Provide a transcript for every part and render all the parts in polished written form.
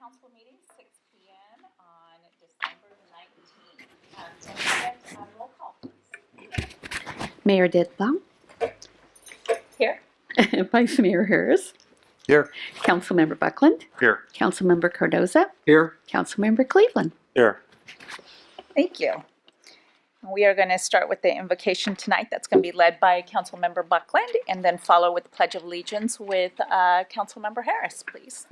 council meeting, 6 p.m. on December the 19th. Roll call, please. Mayor Didbaum. Here. Vice Mayor Harris. Here. Councilmember Buckland. Here. Councilmember Cardoza. Here. Councilmember Cleveland. Here. Thank you. We are going to start with the invocation tonight. That's going to be led by Councilmember Buckland, and then follow with the Pledge of Allegiance with Councilmember Harris, please.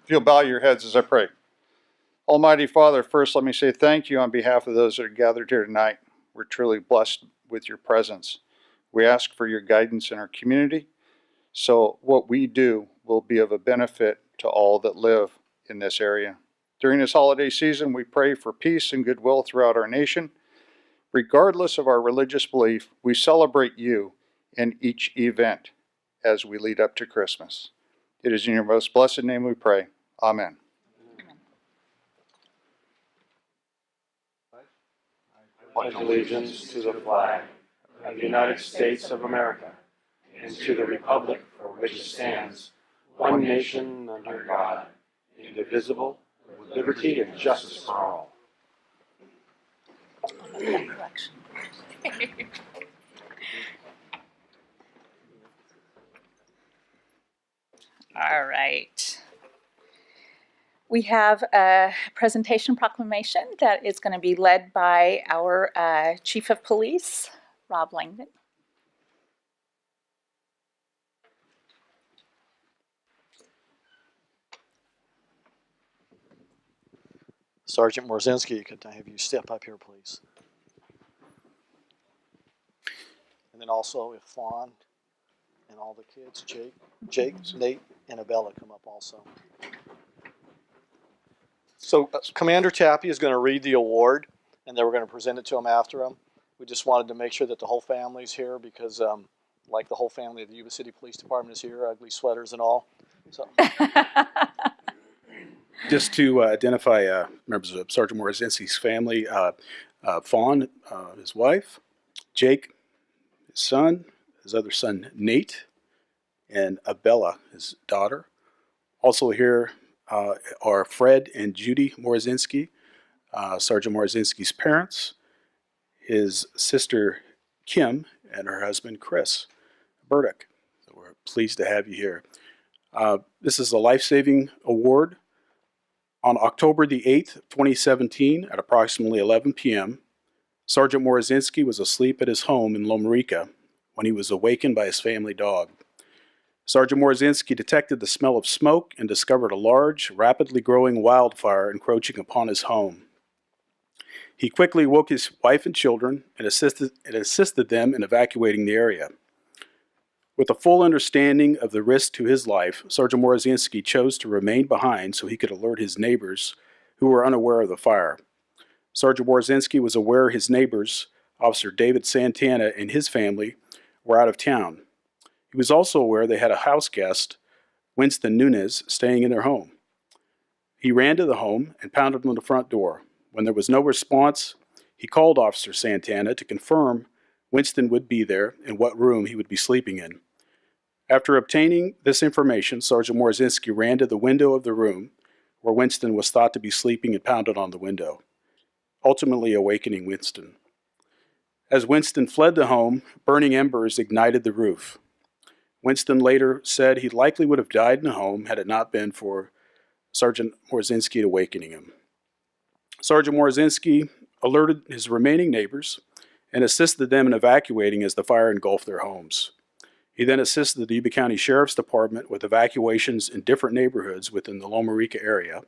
If you'll bow your heads as I pray. Almighty Father, first let me say thank you on behalf of those that are gathered here tonight. We're truly blessed with your presence. We ask for your guidance in our community, so what we do will be of a benefit to all that live in this area. During this holiday season, we pray for peace and goodwill throughout our nation. Regardless of our religious belief, we celebrate you in each event as we lead up to Christmas. It is in your most blessed name we pray. Amen. I pledge allegiance to the flag of the United States of America and to the republic for which it stands, one nation under God, indivisible, with liberty and justice for all. All right. We have a presentation proclamation that is going to be led by our Chief of Police, Rob Langdon. Sergeant Morzinski, could I have you step up here, please? And then also if Fawn and all the kids, Jake, Nate, and Abella come up also. So Commander Tappy is going to read the award, and then we're going to present it to him after him. We just wanted to make sure that the whole family's here because, like the whole family of the Yuba City Police Department is here, ugly sweaters and all. So. Just to identify members of Sergeant Morzinski's family, Fawn, his wife, Jake, his son, his other son, Nate, and Abella, his daughter. Also here are Fred and Judy Morzinski, Sergeant Morzinski's parents, his sister, Kim, and her husband, Chris Burdick. So we're pleased to have you here. This is a life-saving award. On October the 8th, 2017, at approximately 11 p.m., Sergeant Morzinski was asleep at his home in Loma Rica when he was awakened by his family dog. Sergeant Morzinski detected the smell of smoke and discovered a large, rapidly growing wildfire encroaching upon his home. He quickly woke his wife and children and assisted them in evacuating the area. With a full understanding of the risk to his life, Sergeant Morzinski chose to remain behind so he could alert his neighbors who were unaware of the fire. Sergeant Morzinski was aware his neighbors, Officer David Santana and his family, were out of town. He was also aware they had a house guest, Winston Nunez, staying in their home. He ran to the home and pounded on the front door. When there was no response, he called Officer Santana to confirm Winston would be there and what room he would be sleeping in. After obtaining this information, Sergeant Morzinski ran to the window of the room where Winston was thought to be sleeping and pounded on the window, ultimately awakening Winston. As Winston fled the home, burning embers ignited the roof. Winston later said he likely would have died in the home had it not been for Sergeant Morzinski awakening him. Sergeant Morzinski alerted his remaining neighbors and assisted them in evacuating as the fire engulfed their homes. He then assisted the Yuba County Sheriff's Department with evacuations in different neighborhoods within the Loma Rica area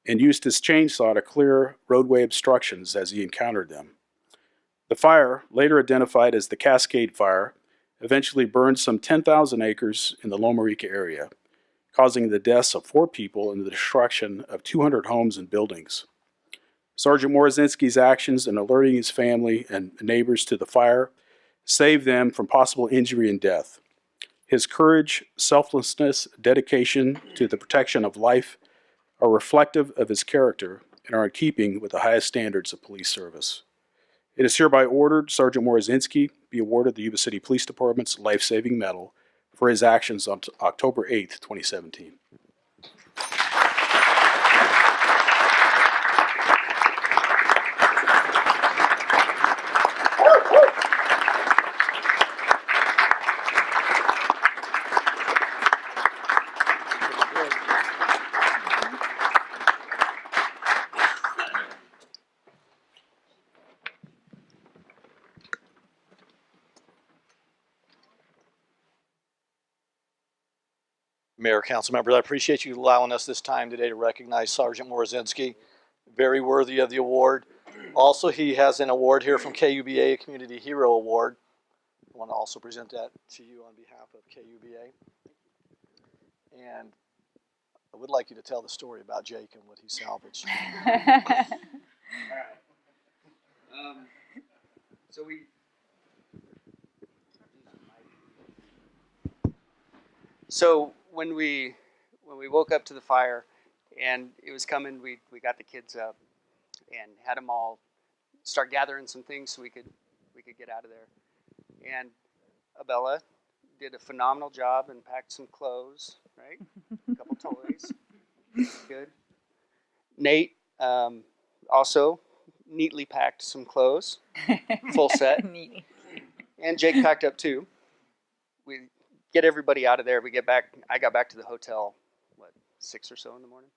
and used his chainsaw to clear roadway obstructions as he encountered them. The fire, later identified as the Cascade Fire, eventually burned some 10,000 acres in the Loma Rica area, causing the deaths of 4 people and the destruction of 200 homes and buildings. Sergeant Morzinski's actions in alerting his family and neighbors to the fire saved them from possible injury and death. His courage, selflessness, dedication to the protection of life are reflective of his character and are in keeping with the highest standards of police service. It is hereby ordered Sergeant Morzinski be awarded the Yuba City Police Department's Life-Saving Medal for his actions on October 8th, 2017. Mayor, council members, I appreciate you allowing us this time today to recognize Sergeant Morozinski. Very worthy of the award. Also, he has an award here from KUBA, a Community Hero Award. I want to also present that to you on behalf of KUBA. And I would like you to tell the story about Jake and what he salvaged. So when we woke up to the fire and it was coming, we got the kids up and had them all start gathering some things so we could get out of there. And Abella did a phenomenal job and packed some clothes, right? A couple toys. Good. Nate also neatly packed some clothes, full set. Neat. And Jake packed up too. We get everybody out of there. We get back. I got back to the hotel, 6 or so in the morning,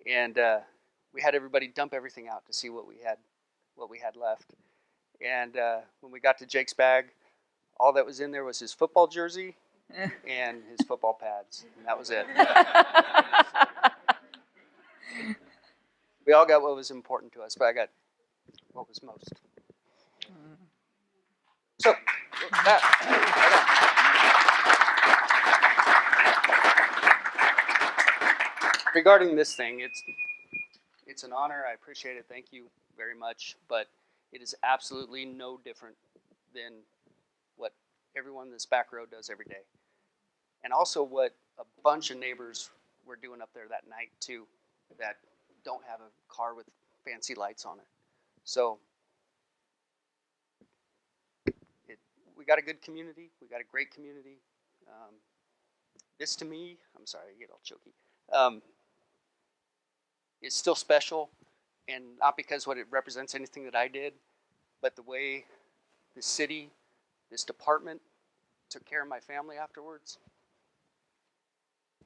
and we had everybody dump everything out to see what we had left. And when we got to Jake's bag, all that was in there was his football jersey and his football pads, and that was it. We all got what was important to us, but I got what was most. So regarding this thing, it's an honor. I appreciate it. Thank you very much. But it is absolutely no different than what everyone in this back row does every day, and also what a bunch of neighbors were doing up there that night too, that don't have a car with fancy lights on it. So we got a good community. We got a great community. This to me, I'm sorry, I get all choky. It's still special, and not because what it represents anything that I did, but the way the city, this department, took care of my family afterwards.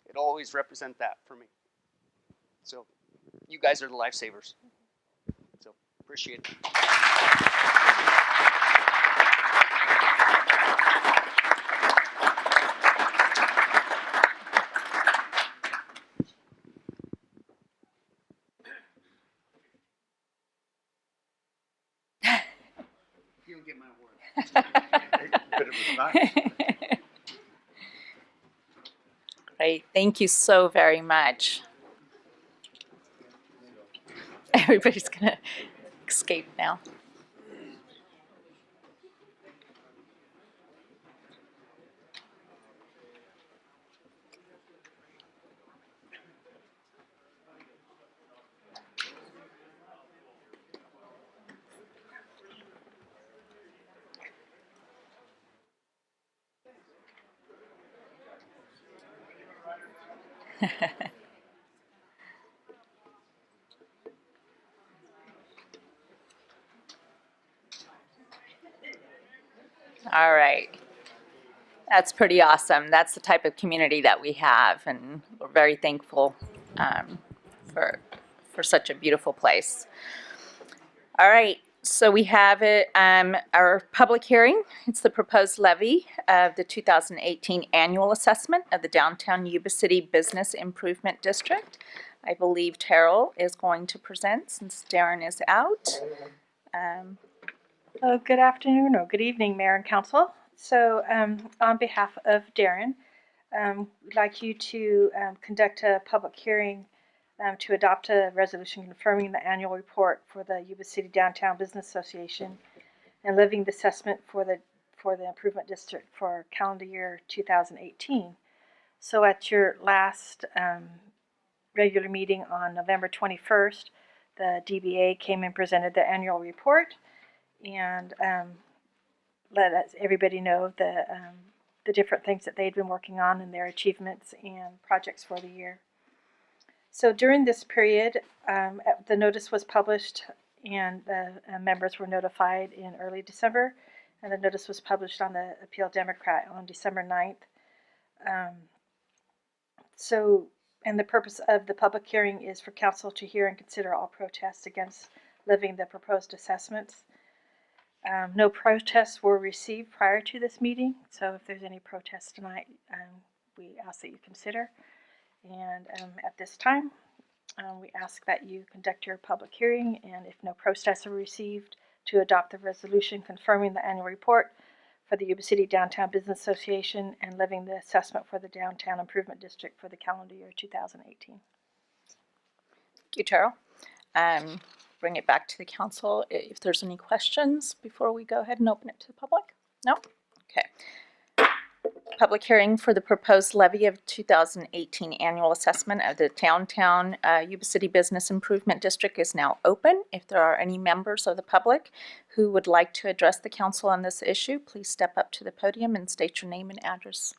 It'll always represent that for me. So you guys are the lifesavers. So appreciate it. You don't get my award. But it was nice. Great. Thank you so very much. Everybody's going to escape now. All right. That's pretty awesome. That's the type of community that we have, and we're very thankful for such a beautiful place. All right. So we have our public hearing. It's the proposed levy of the 2018 annual assessment of the downtown Yuba City Business Improvement District. I believe Terrell is going to present since Darren is out. Good afternoon or good evening, Mayor and Council. So on behalf of Darren, we'd like you to conduct a public hearing to adopt a resolution confirming the annual report for the Yuba City Downtown Business Association and levying the assessment for the improvement district for calendar year 2018. So at your last regular meeting on November 21st, the DBA came and presented the annual report, and everybody know the different things that they'd been working on and their achievements and projects for the year. So during this period, the notice was published and the members were notified in early December, and the notice was published on the Appeal Democrat on December 9th. And the purpose of the public hearing is for council to hear and consider all protests against levying the proposed assessments. No protests were received prior to this meeting, so if there's any protests tonight, we ask that you consider. And at this time, we ask that you conduct your public hearing, and if no protests are received, to adopt the resolution confirming the annual report for the Yuba City Downtown Business Association and levying the assessment for the Downtown Improvement District for the calendar year 2018. Thank you, Terrell. Bring it back to the council if there's any questions before we go ahead and open it to the public. No? Okay. Public hearing for the proposed levy of 2018 annual assessment of the Downtown Yuba City Business Improvement District is now open. If there are any members of the public who would like to address the council on this issue, please step up to the podium and state your name and address.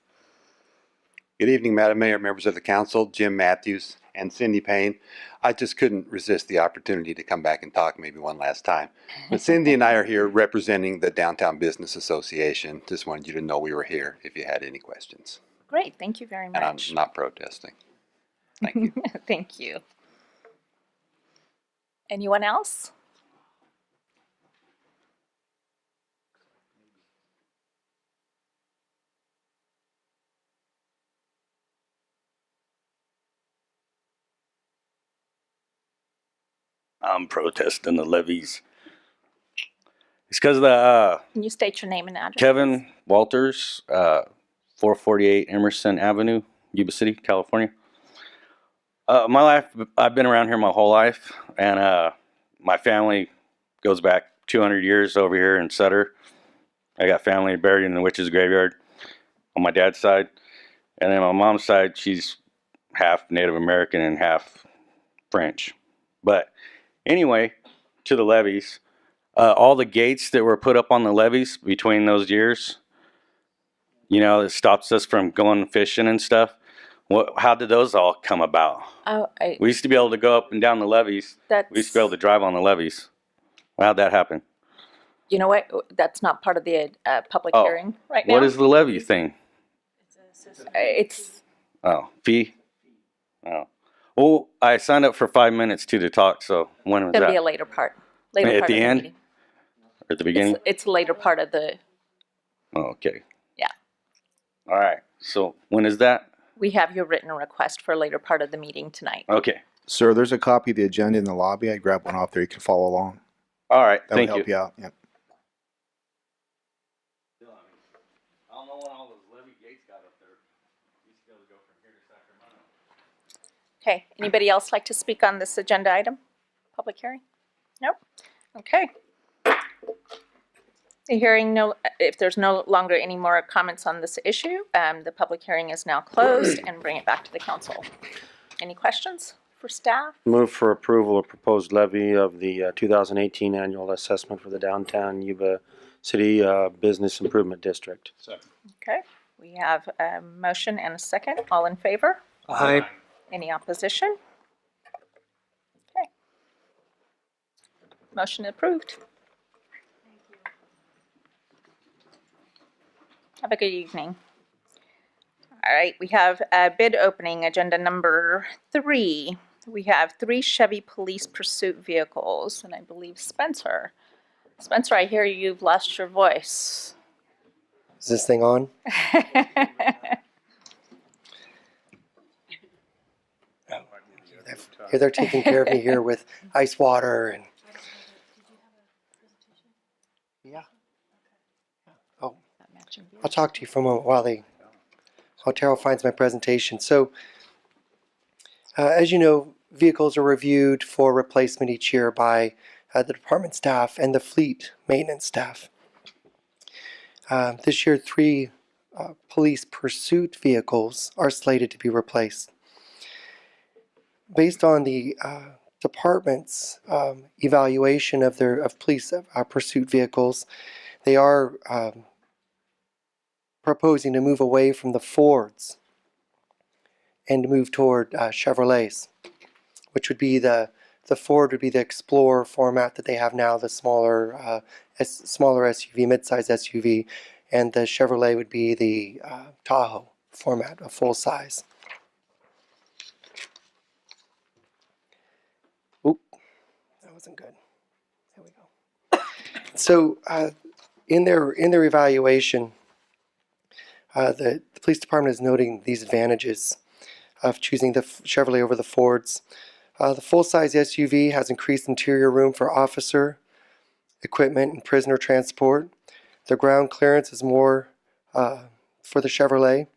Good evening, Madam Mayor, members of the council, Jim Matthews and Cindy Payne. I just couldn't resist the opportunity to come back and talk maybe one last time. But Cindy and I are here representing the Downtown Business Association. Just wanted you to know we were here if you had any questions. Great, thank you very much. And I'm not protesting. Thank you. Thank you. Anyone else? I'm protesting the levies. It's because of the Can you state your name and address? Kevin Walters, 448 Emerson Avenue, Yuba City, California. My life, I've been around here my whole life, and my family goes back 200 years over here in Sutter. I got family buried in the witch's graveyard on my dad's side, and then my mom's side, she's half Native American and half French. But anyway, to the levees, all the gates that were put up on the levees between those years, you know, it stops us from going fishing and stuff. How did those all come about? We used to be able to go up and down the levees. We used to be able to drive on the levees. How'd that happen? You know what? That's not part of the public hearing right now. What is the levy thing? It's fee? Oh. Well, I signed up for 5 minutes to talk, so when was It'll that? be a later part. At the end? Meeting. Or at the beginning? It's a later part of the... Oh, okay. Yeah. All right. So when is that? We have your written request for a later part of the meeting tonight. Okay. Sir, there's a copy of the agenda in the lobby. I grabbed one off there. You can follow along. All right. That Thank would help you out. Yep. I don't know when all those levee gates got up there. We used to be able to go from here to Sacramento. Okay. Anybody else like to speak on this agenda item? Public hearing? Nope. Okay. The hearing, if there's no longer any more comments on this issue, the public hearing is now closed and bring it back to the council. Any questions for staff? Move for approval of proposed levy of the 2018 annual assessment for the Downtown Yuba City Business Improvement District. Second. Okay. We have a motion and a second. All in favor? Aye. Any opposition? Okay. Motion approved. Have a good evening. All right, we have a bid opening, agenda number 3. We have 3 Chevy police pursuit vehicles, and I believe Spencer. Spencer, I hear you've lost your voice. Is this thing on? They're taking care of me here with ice water and. Yeah. Oh, I'll talk to you for a moment while Terrell finds my presentation. So, as you know, vehicles are reviewed for replacement each year by the department staff and the fleet maintenance staff. This year, 3 police pursuit vehicles are slated to be replaced. Based on the department's evaluation of police pursuit vehicles, they are proposing to move away from the Fords and to move toward Chevrolets, which would be the Ford would be the Explorer format that they have now, the smaller SUV, midsize SUV, and the Chevrolet would be the Tahoe format, a full size. Oop, that wasn't good. There we go. So in their evaluation, the police department is noting these advantages of choosing the Chevrolet over the Fords. The full-size SUV has increased interior room for officer, equipment, and prisoner transport. The ground clearance is more for the Chevrolet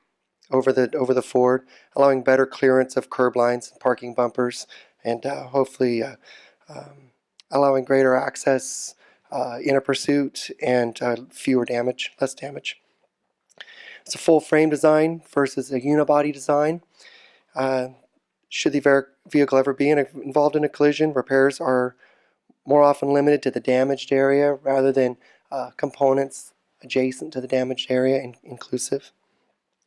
over the Ford, allowing better clearance of curb lines and parking bumpers, and hopefully allowing greater access in a pursuit and less damage. It's a full frame design versus a unibody design. Should the vehicle ever be involved in a collision, repairs are more often limited to the damaged area rather than components adjacent to the damaged area inclusive,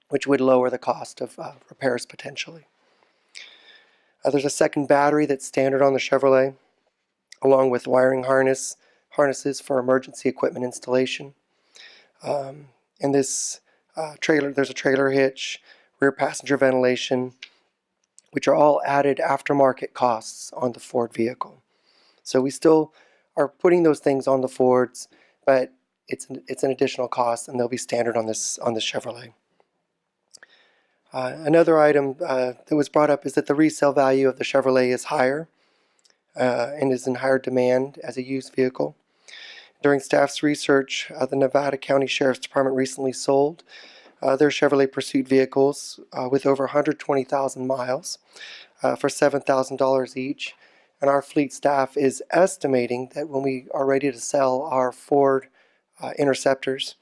which would lower the cost of repairs potentially. There's a second battery that's standard on the Chevrolet, along with wiring harnesses for emergency equipment installation. In this trailer, there's a trailer hitch, rear passenger ventilation, which are all added aftermarket costs on the Ford vehicle. So we still are putting those things on the Fords, but it's an additional cost, and they'll be standard on this Chevrolet. Another item that was brought up is that the resale value of the Chevrolet is higher and is in higher demand as a used vehicle. During staff's research, the Nevada County Sheriff's Department recently sold their Chevrolet Pursuit vehicles with over 120,000 miles for $7,000 each. And our fleet staff is estimating that when we are ready to sell our Ford Interceptors,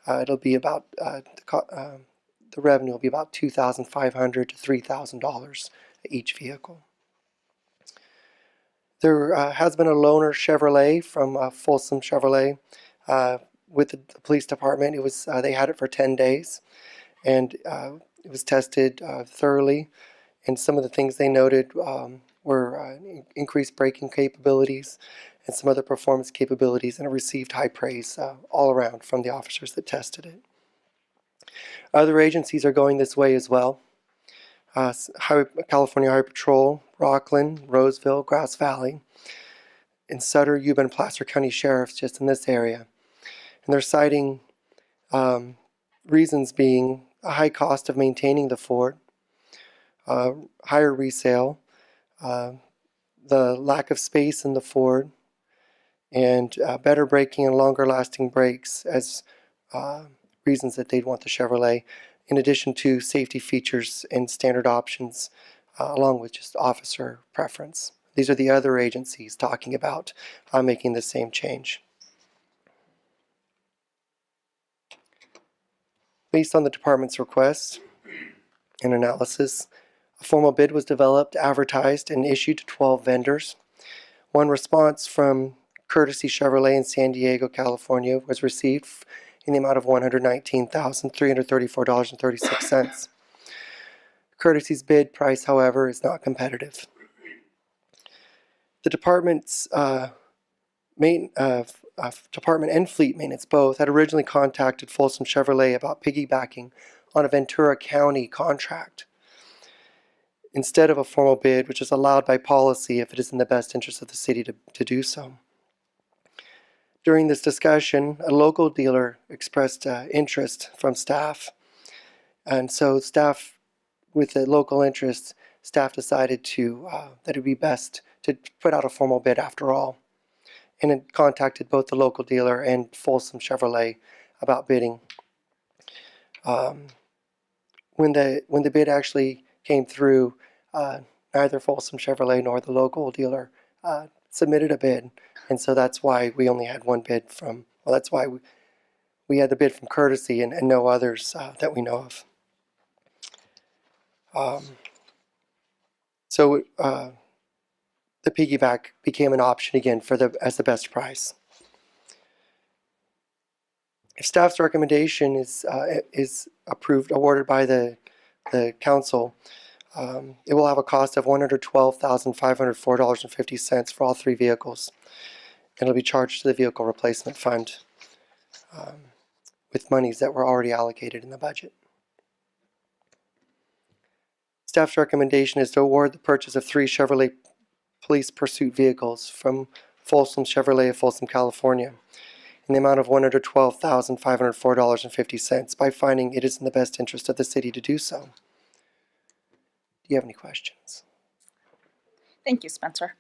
it'll be about the revenue will be about $2,500 to $3,000 each vehicle. There has been a loaner Chevrolet from Folsom Chevrolet with the police department. It was they had it for 10 days, and it was tested thoroughly. And some of the things they noted were increased braking capabilities and some other performance capabilities, and it received high praise all around from the officers that tested it. Other agencies are going this way as well. California Highway Patrol, Rockland, Roseville, Grass Valley, and Sutter, Yuba, and Placer County Sheriffs just in this area. And they're citing reasons being a high cost of maintaining the Ford, higher resale, the lack of space in the Ford, and better braking and longer lasting brakes as reasons that they'd want the Chevrolet, in addition to safety features and standard options, along with just officer preference. These are the other agencies talking about making the same change. Based on the department's request and analysis, a formal bid was developed, advertised, and issued to 12 vendors. One response from Courtesy Chevrolet in San Diego, California was received in the amount of $119,334.36. Courtesy's bid price, however, is not competitive. The department's department and fleet maintenance both had originally contacted Folsom Chevrolet about piggybacking on a Ventura County contract instead of a formal bid, which is allowed by policy if it is in the best interest of the city to do so. During this discussion, a local dealer expressed interest from staff, and so staff, with the local interest, staff decided that it would be best to put out a formal bid after all, and it contacted both the local dealer and Folsom Chevrolet about bidding. When the bid actually came through, neither Folsom Chevrolet nor the local dealer submitted a bid. And so that's why we only had one bid that's why we had the bid from Courtesy and no others that we know of. So the piggyback became an option again as the best price. If staff's recommendation is approved, awarded by the council, it will have a cost of $112,504.50 for all 3 vehicles. It'll be charged to the Vehicle Replacement Fund with monies that were already allocated in the budget. Staff's recommendation is to award the purchase of 3 Chevrolet Police Pursuit vehicles from Folsom Chevrolet of Folsom, California, in the amount of $112,504.50 by finding it is in the best interest of the city to do so. Do you have any questions? Thank you, Spencer.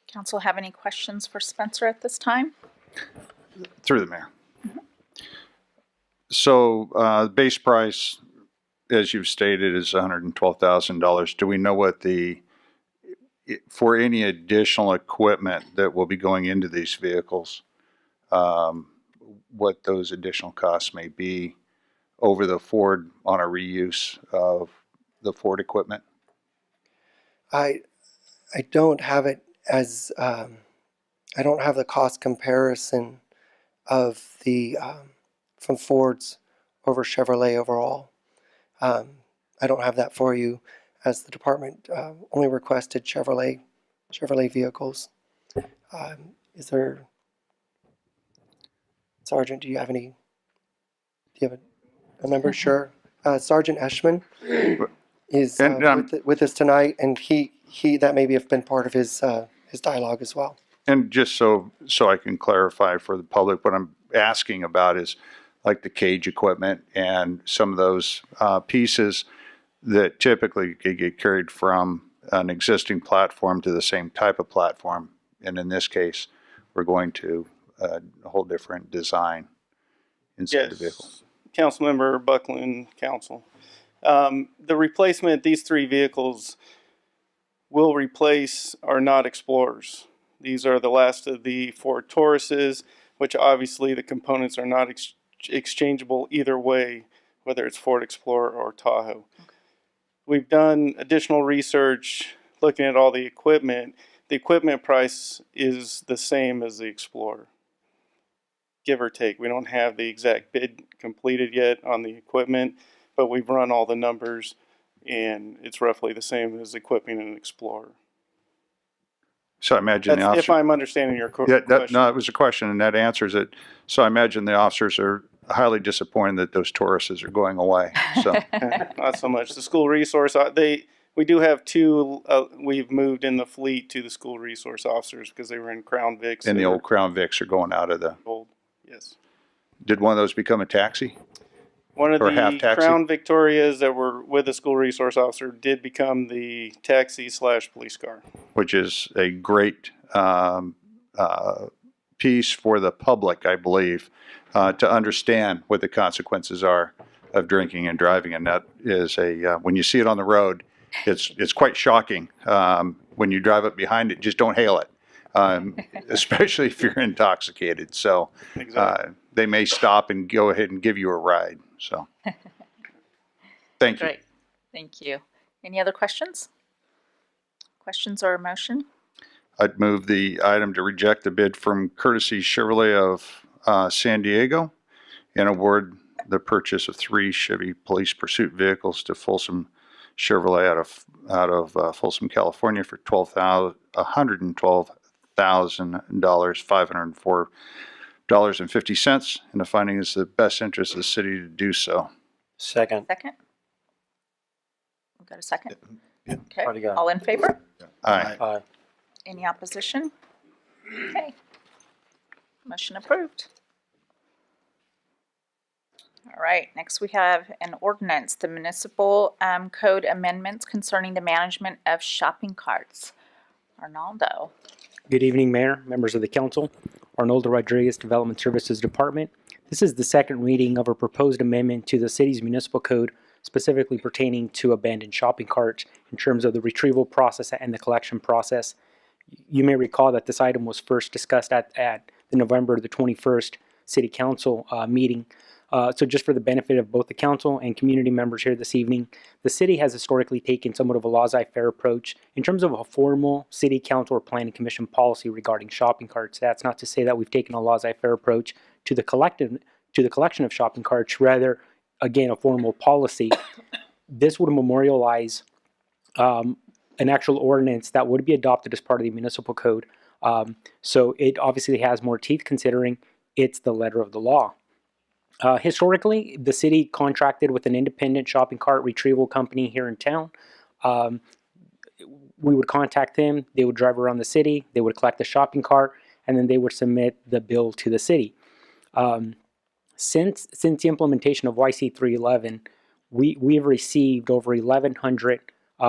Council have any questions for Spencer at this time? Through the mayor. So the base price, as you've stated, is $112,000. Do we know what for any additional equipment that will be going into these vehicles, what those additional costs may be over the Ford on a reuse of the Ford equipment? I don't have it as I don't have the cost comparison of the from Ford's over Chevrolet overall. I don't have that for you, as the department only requested Chevrolet vehicles. Is there, Sergeant? Do you have a member? Sure. Sergeant Eschman is with us tonight, and he that maybe have been part of his dialogue as well. And just so I can clarify for the public, what I'm asking about is like the cage equipment and some of those pieces that typically get carried from an existing platform to the same type of platform. And in this case, we're going to a whole different design inside the vehicle. Councilmember Buckland, Council. The replacement, these 3 vehicles will replace are not Explorers. These are the last of the Ford Tauruses, which obviously the components are not exchangeable either way, whether it's Ford Explorer or Tahoe. Okay. We've done additional research looking at all the equipment. The equipment price is the same as the Explorer, give or take. We don't have the exact bid completed yet on the equipment, but we've run all the numbers, and it's roughly the same as equipping an Explorer. So I imagine the officer, if I'm understanding your question. No, it was a question, and that answers it. So I imagine the officers are highly disappointed that those Tauruses are going away. So not so much. The school resource, we do have 2. We've moved in the fleet to the school resource officers because they were in Crown Vics. And the old Crown Vics are going out of the old. Yes. Did one of those become a taxi? One of the Crown Victorias that were with the school resource officer did become the taxi/police car. Which is a great piece for the public, I believe, to understand what the consequences are of drinking and driving. And that is when you see it on the road, it's quite shocking. When you drive up behind it, just don't hail it, especially if you're intoxicated. So they may stop and go ahead and give you a ride. So thank you. Great. Thank you. Any other questions? Questions or a motion? I'd move the item to reject the bid from Courtesy Chevrolet of San Diego and award the purchase of 3 Chevy Police Pursuit vehicles to Folsom Chevrolet out of Folsom, California for $112,504.50, and the finding is the best interest of the city to do so. Second. We got a second? Okay. All in favor? Aye. Any opposition? Okay. Motion approved. All right, next we have an ordinance, the municipal code amendments concerning the management of shopping carts. Arnaldo. Good evening, Mayor, members of the council. Arnoldo Rodriguez, Development Services Department. This is the second reading of a proposed amendment to the city's municipal code, specifically pertaining to abandoned shopping carts in terms of the retrieval process and the collection process. You may recall that this item was first discussed at the November the 21st City Council meeting. So just for the benefit of both the council and community members here this evening, the city has historically taken somewhat of a laissez-faire approach in terms of a formal city council or planning commission policy regarding shopping carts. That's not to say that we've taken a laissez-faire approach to the to the collection of shopping carts, rather, again, a formal policy. This would memorialize an actual ordinance that would be adopted as part of the municipal code. So it obviously has more teeth considering it's the letter of the law. Historically, the city contracted with an independent shopping cart retrieval company here in town. We would contact them, they would drive around the city, they would collect the shopping cart, and then they would submit the bill to the city. Since the implementation of YC 311, we have received over 1,100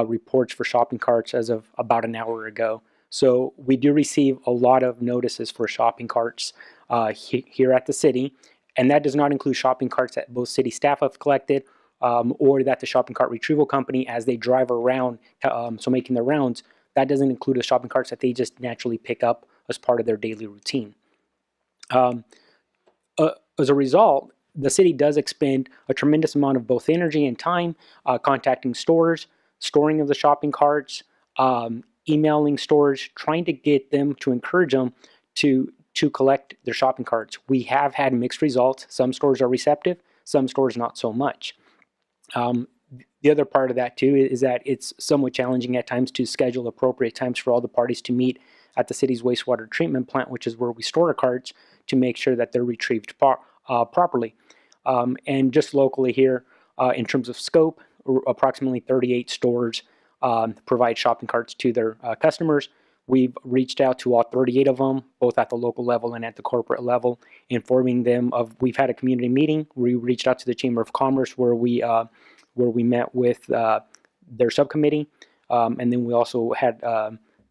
reports for shopping carts as of about an hour ago. So we do receive a lot of notices for shopping carts here at the city, and that does not include shopping carts that both city staff have collected or that the shopping cart retrieval company, as they drive around, so making their rounds, that doesn't include the shopping carts that they just naturally pick up as part of their daily routine. As a result, the city does expend a tremendous amount of both energy and time contacting stores, storing of the shopping carts, emailing stores, trying to get them to encourage them to collect their shopping carts. We have had mixed results. Some stores are receptive, some stores not so much. The other part of that too is that it's somewhat challenging at times to schedule appropriate times for all the parties to meet at the city's wastewater treatment plant, which is where we store our carts, to make sure that they're retrieved properly. And just locally here, in terms of scope, approximately 38 stores provide shopping carts to their customers. We've reached out to all 38 of them, both at the local level and at the corporate level, informing them of, we've had a community meeting. We reached out to the Chamber of Commerce where we met with their subcommittee, and then we also had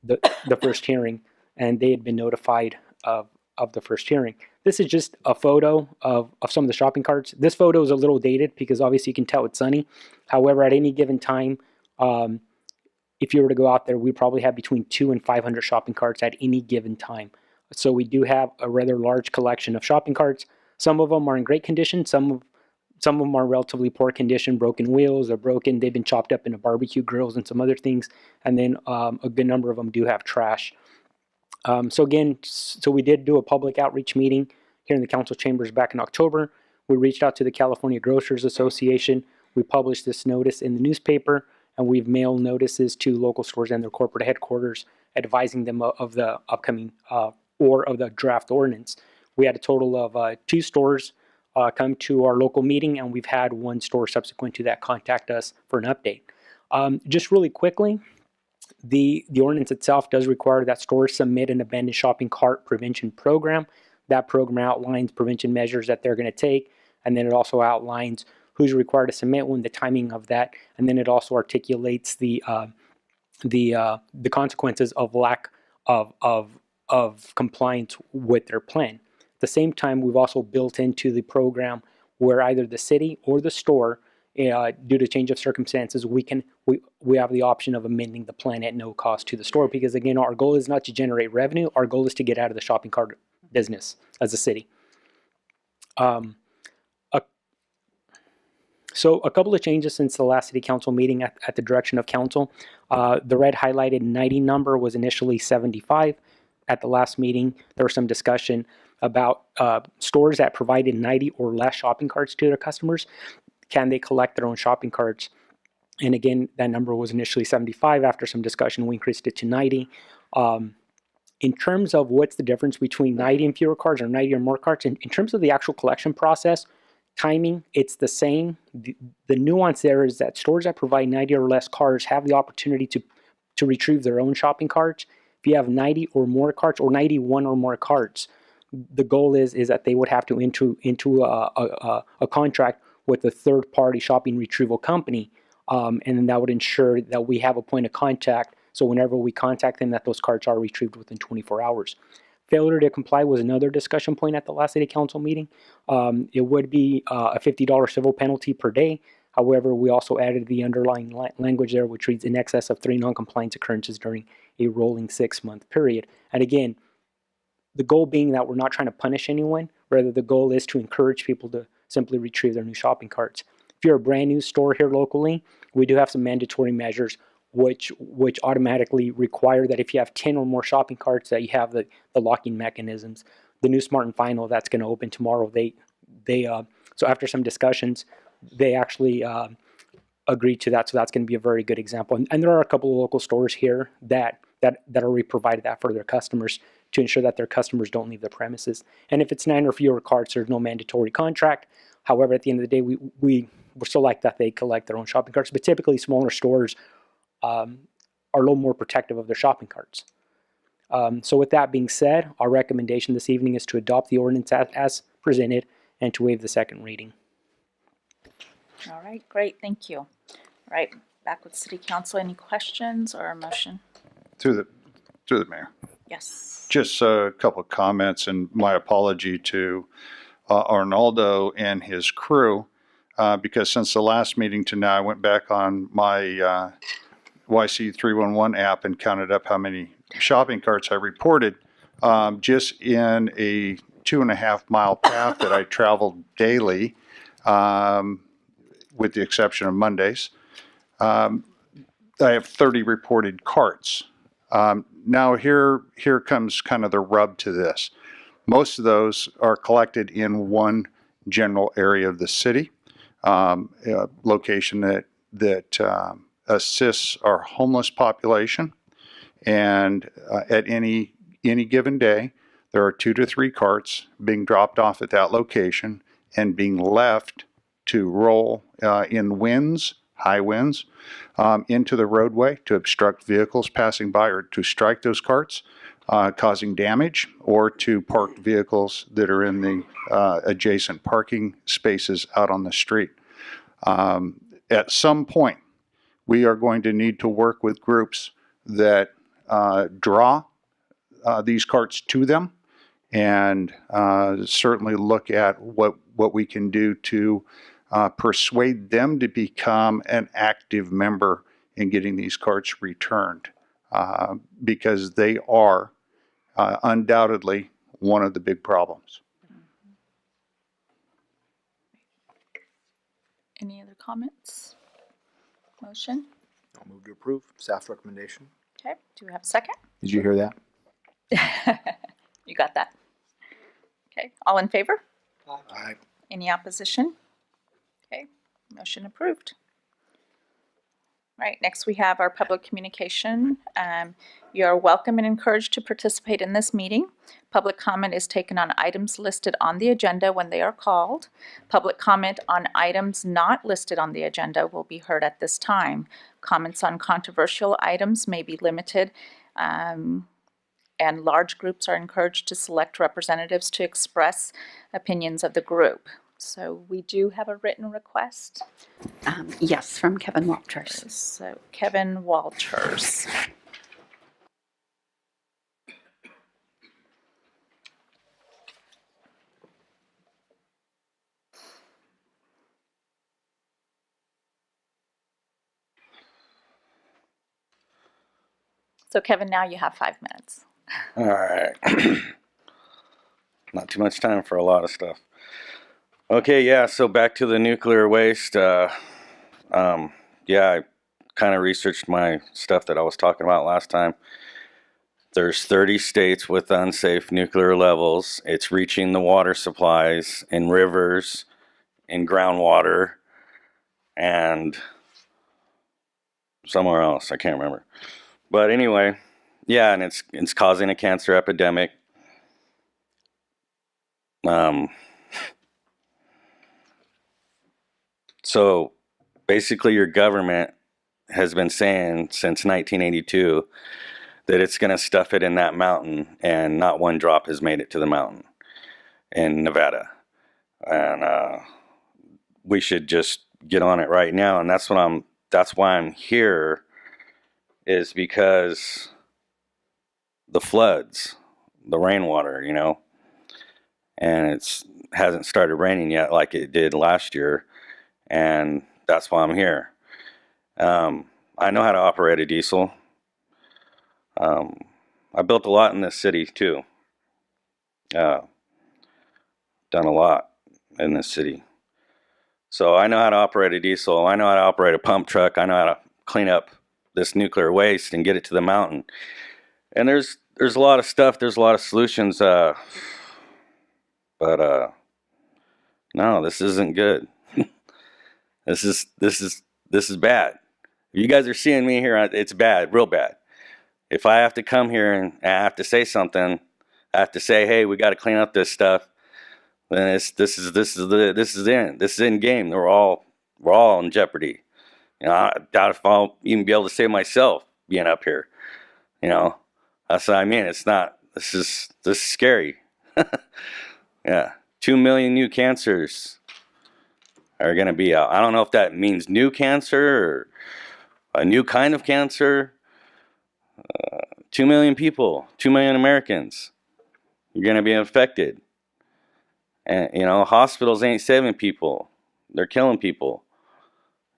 the first hearing, and they had been notified of the first hearing. This is just a photo of some of the shopping carts. This photo is a little dated because obviously you can tell it's sunny. However, at any given time, if you were to go out there, we probably have between 200 and 500 shopping carts at any given time. So we do have a rather large collection of shopping carts. Some of them are in great condition. Some of them are relatively poor condition, broken wheels, they're broken, they've been chopped up into barbecue grills and some other things. And then a good number of them do have trash. So we did do a public outreach meeting here in the council chambers back in October. We reached out to the California Grocers Association. We published this notice in the newspaper, and we've mailed notices to local stores and their corporate headquarters advising them of the upcoming or of the draft ordinance. We had a total of 2 stores come to our local meeting, and we've had 1 store subsequent to that contact us for an update. Just really quickly, the ordinance itself does require that stores submit an abandoned shopping cart prevention program. That program outlines prevention measures that they're going to take, and then it also outlines who's required to submit when, the timing of that, and then it also articulates the consequences of lack of compliance with their plan. At the same time, we've also built into the program where either the city or the store, due to change of circumstances, we have the option of amending the plan at no cost to the store, because again, our goal is not to generate revenue. Our goal is to get out of the shopping cart business as a city. So a couple of changes since the last city council meeting at the direction of council. The red highlighted 90 number was initially 75. At the last meeting, there was some discussion about stores that provided 90 or less shopping carts to their customers. Can they collect their own shopping carts? And again, that number was initially 75. After some discussion, we increased it to 90. In terms of what's the difference between 90 and fewer carts or 90 or more carts, in terms of the actual collection process, timing, it's the same. The nuance there is that stores that provide 90 or less carts have the opportunity to retrieve their own shopping carts. If you have 90 or more carts or 91 or more carts, the goal is that they would have to enter into a contract with a third-party shopping retrieval company, and then that would ensure that we have a point of contact, so whenever we contact them, that those carts are retrieved within 24 hours. Failure to comply was another discussion point at the last city council meeting. It would be a $50 civil penalty per day. However, we also added the underlying language there, which reads in excess of 3 non-compliance occurrences during a rolling 6-month period. And again, the goal being that we're not trying to punish anyone, rather the goal is to encourage people to simply retrieve their new shopping carts. If you're a brand new store here locally, we do have some mandatory measures which automatically require that if you have 10 or more shopping carts, that you have the locking mechanisms. The new Smart and Final that's going to open tomorrow, they so after some discussions, they actually agreed to that. So that's going to be a very good example. And there are a couple of local stores here that already provided that for their customers to ensure that their customers don't leave the premises. And if it's 9 or fewer carts, there's no mandatory contract. However, at the end of the day, we still like that they collect their own shopping carts. But typically, smaller stores are a little more protective of their shopping carts. So with that being said, our recommendation this evening is to adopt the ordinance as presented and to waive the second reading. All right, great, thank you. All right, back with City Council. Any questions or a motion? Through the mayor. Yes. Just a couple of comments, and my apology to Arnaldo and his crew, because since the last meeting to now, I went back on my YC311 app and counted up how many shopping carts I reported just in a 2.5 mile path that I traveled daily, with the exception of Mondays. I have 30 reported carts. Now here comes kind of the rub to this. Most of those are collected in one general area of the city, location that assists our homeless population. And at any given day, there are 2 to 3 carts being dropped off at that location and being left to roll in winds, high winds, into the roadway to obstruct vehicles passing by, or to strike those carts, causing damage, or to park vehicles that are in the adjacent parking spaces out on the street. At some point, we are going to need to work with groups that draw these carts to them, and certainly look at what we can do to persuade them to become an active member in getting these carts returned, because they are undoubtedly one of the big problems. Any other comments? Motion? I'll move to approve. Staff recommendation. Okay, do we have a second? Did you hear that? You got that? Okay, all in favor? Aye. Any opposition? Okay, motion approved. Right, next we have our public communication. You are welcome and encouraged to participate in this meeting. Public comment is taken on items listed on the agenda when they are called. Public comment on items not listed on the agenda will be heard at this time. Comments on controversial items may be limited, and large groups are encouraged to select representatives to express opinions of the group. So we do have a written request. Yes, from Kevin Walters. So Kevin Walters. So Kevin, now you have 5 minutes. All right. Not too much time for a lot of stuff. Okay, yeah, so back to the nuclear waste. Yeah, I kind of researched my stuff that I was talking about last time. There's 30 states with unsafe nuclear levels. It's reaching the water supplies in rivers, in groundwater, and somewhere else. I can't remember. But anyway, yeah, and it's causing a cancer epidemic. So basically your government has been saying since 1982 that it's going to stuff it in that mountain, and not one drop has made it to the mountain in Nevada. And we should just get on it right now. And that's why I'm here, is because the floods, the rainwater, you know, and it's hasn't started raining yet like it did last year. And that's why I'm here. I know how to operate a diesel. I built a lot in this city too. Done a lot in this city. So I know how to operate a diesel. I know how to operate a pump truck. I know how to clean up this nuclear waste and get it to the mountain. And there's a lot of stuff. There's a lot of solutions. But No, this isn't good. This is bad. You guys are seeing me here. It's bad, real bad. If I have to come here and I have to say something, I have to say, hey, we got to clean up this stuff. Then this is the end. This is in game. We're all in jeopardy. You know, I doubt if I'll even be able to save myself being up here. You know, that's what I mean. It's not. This is scary. Yeah, 2 million new cancers are going to be out. I don't know if that means new cancer or a new kind of cancer. 2 million people, 2 million Americans, you're going to be infected. And, you know, hospitals ain't saving people. They're killing people.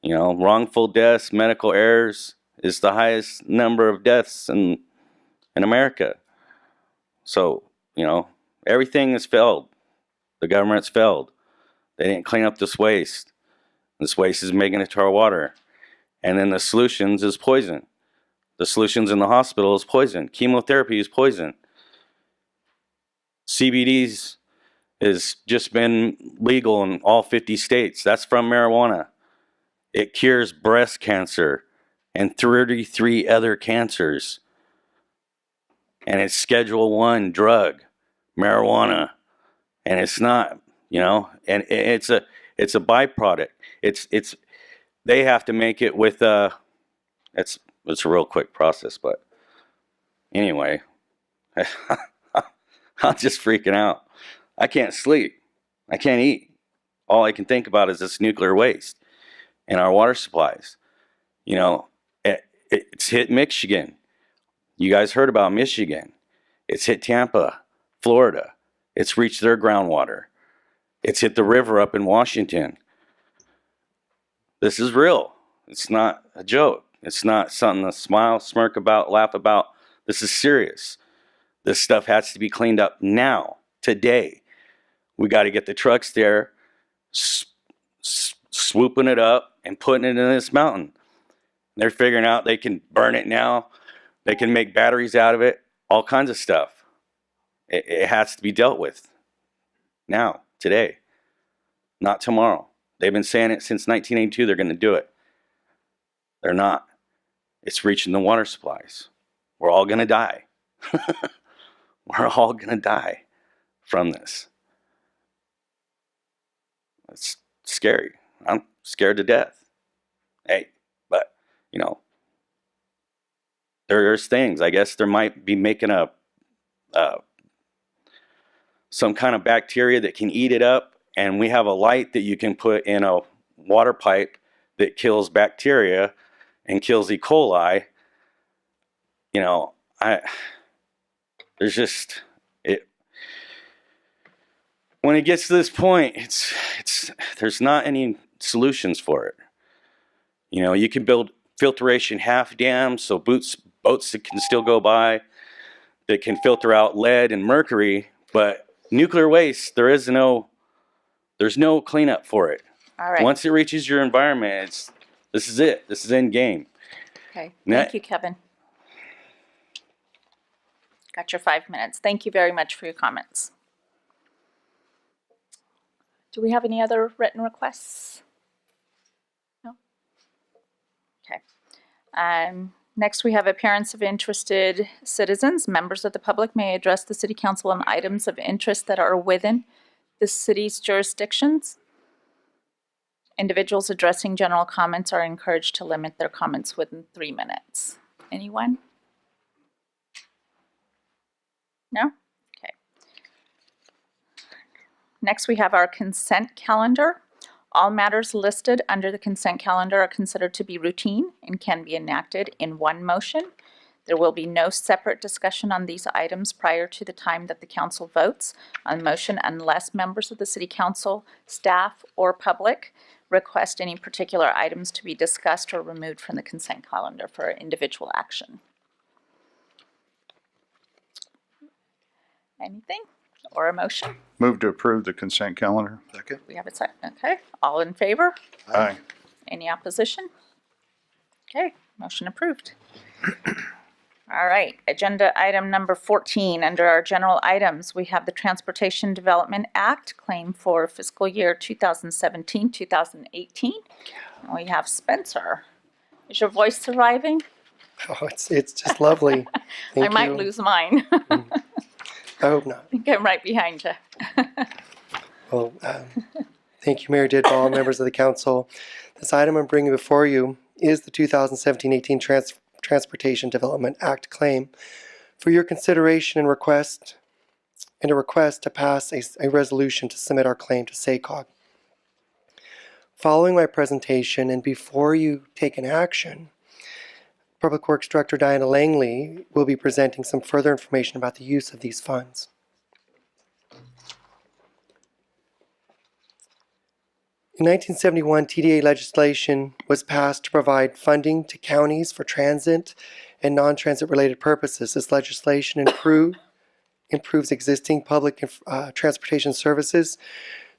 You know, wrongful deaths, medical errors is the highest number of deaths in America. So, you know, everything has failed. The government's failed. They didn't clean up this waste. This waste is making it to our water. And then the solutions is poison. The solutions in the hospital is poison. Chemotherapy is poison. CBD's has just been legal in all 50 states. That's from marijuana. It cures breast cancer and 33 other cancers. And it's Schedule 1 drug, marijuana. And it's not, you know, and it's a byproduct. It's they have to make it with it's a real quick process, but anyway, I'm just freaking out. I can't sleep. I can't eat. All I can think about is this nuclear waste and our water supplies. You know, it's hit Michigan. You guys heard about Michigan. It's hit Tampa, Florida. It's reached their groundwater. It's hit the river up in Washington. This is real. It's not a joke. It's not something to smile, smirk about, laugh about. This is serious. This stuff has to be cleaned up now, today. We got to get the trucks there, swooping it up and putting it in this mountain. They're figuring out they can burn it now. They can make batteries out of it, all kinds of stuff. It has to be dealt with now, today, not tomorrow. They've been saying it since 1982. They're going to do it. They're not. It's reaching the water supplies. We're all going to die. We're all going to die from this. It's scary. I'm scared to death. Hey, but, you know, there's things. I guess there might be making some kind of bacteria that can eat it up, and we have a light that you can put in a water pipe that kills bacteria and kills E. coli. You know, there's just it. When it gets to this point, it's there's not any solutions for it. You know, you can build filtration half dams so boats that can still go by that can filter out lead and mercury, but nuclear waste, there's no cleanup for it. All right. Once it reaches your environment, this is it. This is end game. Okay. Thank you, Kevin. Got your 5 minutes. Thank you very much for your comments. Do we have any other written requests? No? Okay. Next, we have appearance of interested citizens. Members of the public may address the City Council on items of interest that are within the city's jurisdictions. Individuals addressing general comments are encouraged to limit their comments within 3 minutes. Anyone? No? Okay. Next, we have our consent calendar. All matters listed under the consent calendar are considered to be routine and can be enacted in one motion. There will be no separate discussion on these items prior to the time that the council votes on motion unless members of the City Council, staff, or public request any particular items to be discussed or removed from the consent calendar for individual action. Anything? Or a motion? Move to approve the consent calendar. Second. We have a second. Okay. All in favor? Aye. Any opposition? Okay. Motion approved. All right, agenda item number 14. Under our general items, we have the Transportation Development Act claim for fiscal year 2017-2018. And we have Spencer. Is your voice surviving? Oh, it's just lovely. Thank I might you. lose mine. I hope not. I think I'm right behind you. Well, thank you, Mayor Didball, members of the council. This item I'm bringing before you is the 2017-18 Transportation Development Act claim for your consideration and a request to pass a resolution to submit our claim to SACOG. Following my presentation and before you take an action, Public Works Director Diana Langley will be presenting some further information about the use of these funds. In 1971, TDA legislation was passed to provide funding to counties for transit and non-transit related purposes. This legislation improves existing public transportation services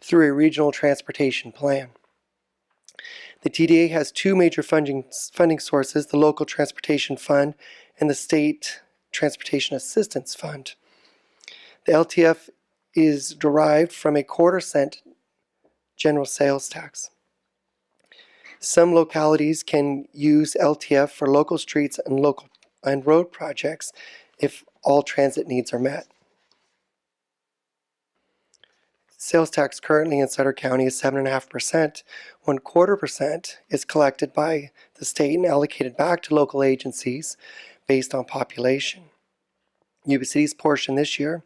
through a regional transportation plan. The TDA has two major funding sources, the Local Transportation Fund and the State Transportation Assistance Fund. The LTF is derived from a quarter-cent general sales tax. Some localities can use LTF for local streets and road projects if all transit needs are met. Sales tax currently in Sutter County is 7.5%. 1/4% is collected by the state and allocated back to local agencies based on population. Yuba City's portion this year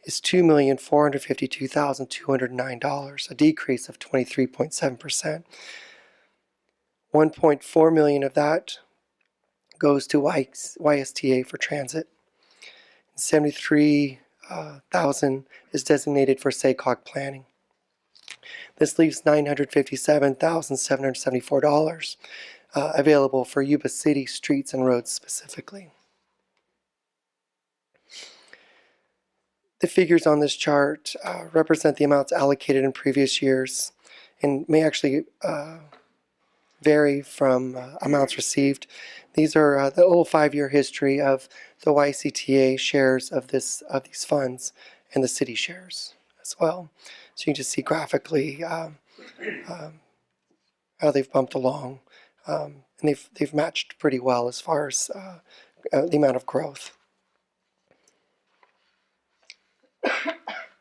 is $2,452,209, a decrease of 23.7%. $1.4 million of that goes to YSTA for transit. $73,000 is designated for SACOG planning. This leaves $957,774 available for Yuba City streets and roads specifically. The figures on this chart represent the amounts allocated in previous years and may actually vary from amounts received. These are the old 5-year history of the YCTA shares of these funds and the city shares as well. So you can just see graphically how they've bumped along, and they've matched pretty well as far as the amount of growth.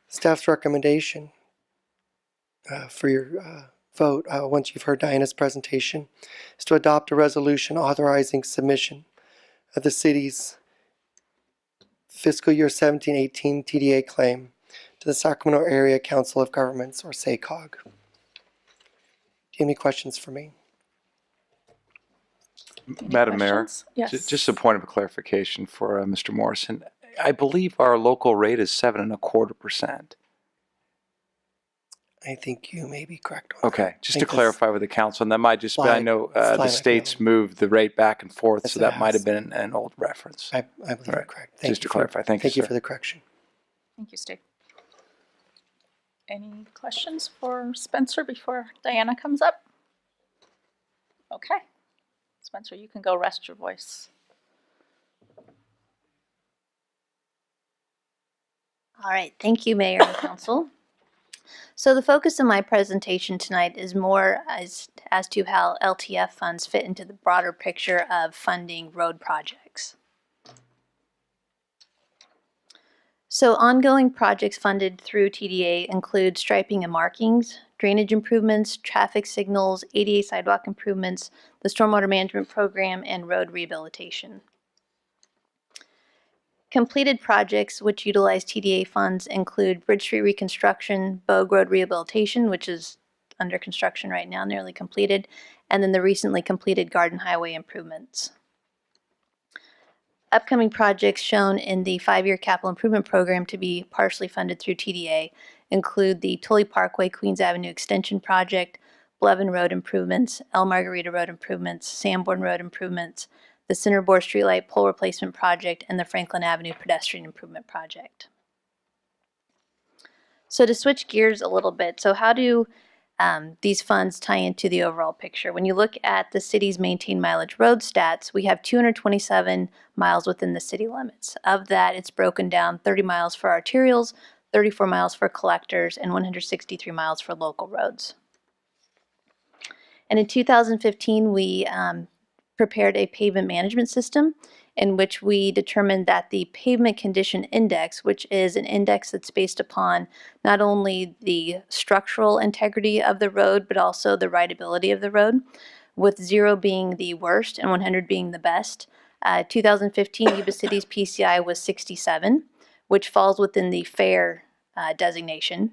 Staff's recommendation for your vote, once you've heard Diana's presentation, is to adopt a resolution authorizing submission of the city's fiscal year 17-18 TDA claim to the Sacramento Area Council of Governments, or SACOG. Do you have any questions for me? Madam Mayor, Yes. just a point of clarification for Mr. Morrison. I believe our local rate is 7.25%. I think you may be correct on Okay, that. just to clarify with the council, and that might just be, I know the states moved the rate back and forth, so that might have been an old reference. I believe you're correct. Just to clarify, thank you, Thank you sir. for the correction. Thank you, Steve. Any questions for Spencer before Diana comes up? Okay. Spencer, you can go rest your voice. All right, thank you, Mayor and Council. So the focus of my presentation tonight is more as to how LTF funds fit into the broader picture of funding road projects. So ongoing projects funded through TDA include striping and markings, drainage improvements, traffic signals, ADA sidewalk improvements, the stormwater management program, and road rehabilitation. Completed projects which utilize TDA funds include Bridge Street reconstruction, Bogue Road rehabilitation, which is under construction right now, nearly completed, and then the recently completed Garden Highway improvements. Upcoming projects shown in the 5-year capital improvement program to be partially funded through TDA include the Tully Parkway Queens Avenue Extension Project, Blevin Road improvements, El Margarita Road improvements, Sanborn Road improvements, the Centerboard Streetlight Pole Replacement Project, and the Franklin Avenue Pedestrian Improvement Project. So to switch gears a little bit, so how do these funds tie into the overall picture. When you look at the city's maintained mileage road stats, we have 227 miles within the city limits. Of that, it's broken down 30 miles for arterials, 34 miles for collectors, and 163 miles for local roads. And in 2015, we prepared a pavement management system in which we determined that the pavement condition index, which is an index that's based upon not only the structural integrity of the road, but also the rideability of the road, with 0 being the worst and 100 being the best. 2015, Yuba City's PCI was 67, which falls within the fair designation.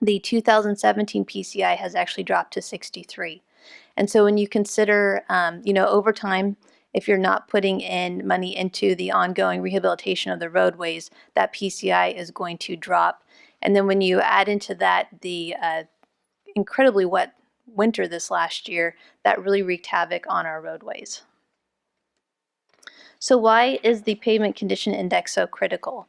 The 2017 PCI has actually dropped to 63. And so when you consider, over time, if you're not putting in money into the ongoing rehabilitation of the roadways, that PCI is going to drop. And then when you add into that the incredibly wet winter this last year, that really wreaked havoc on our roadways. So why is the pavement condition index so critical?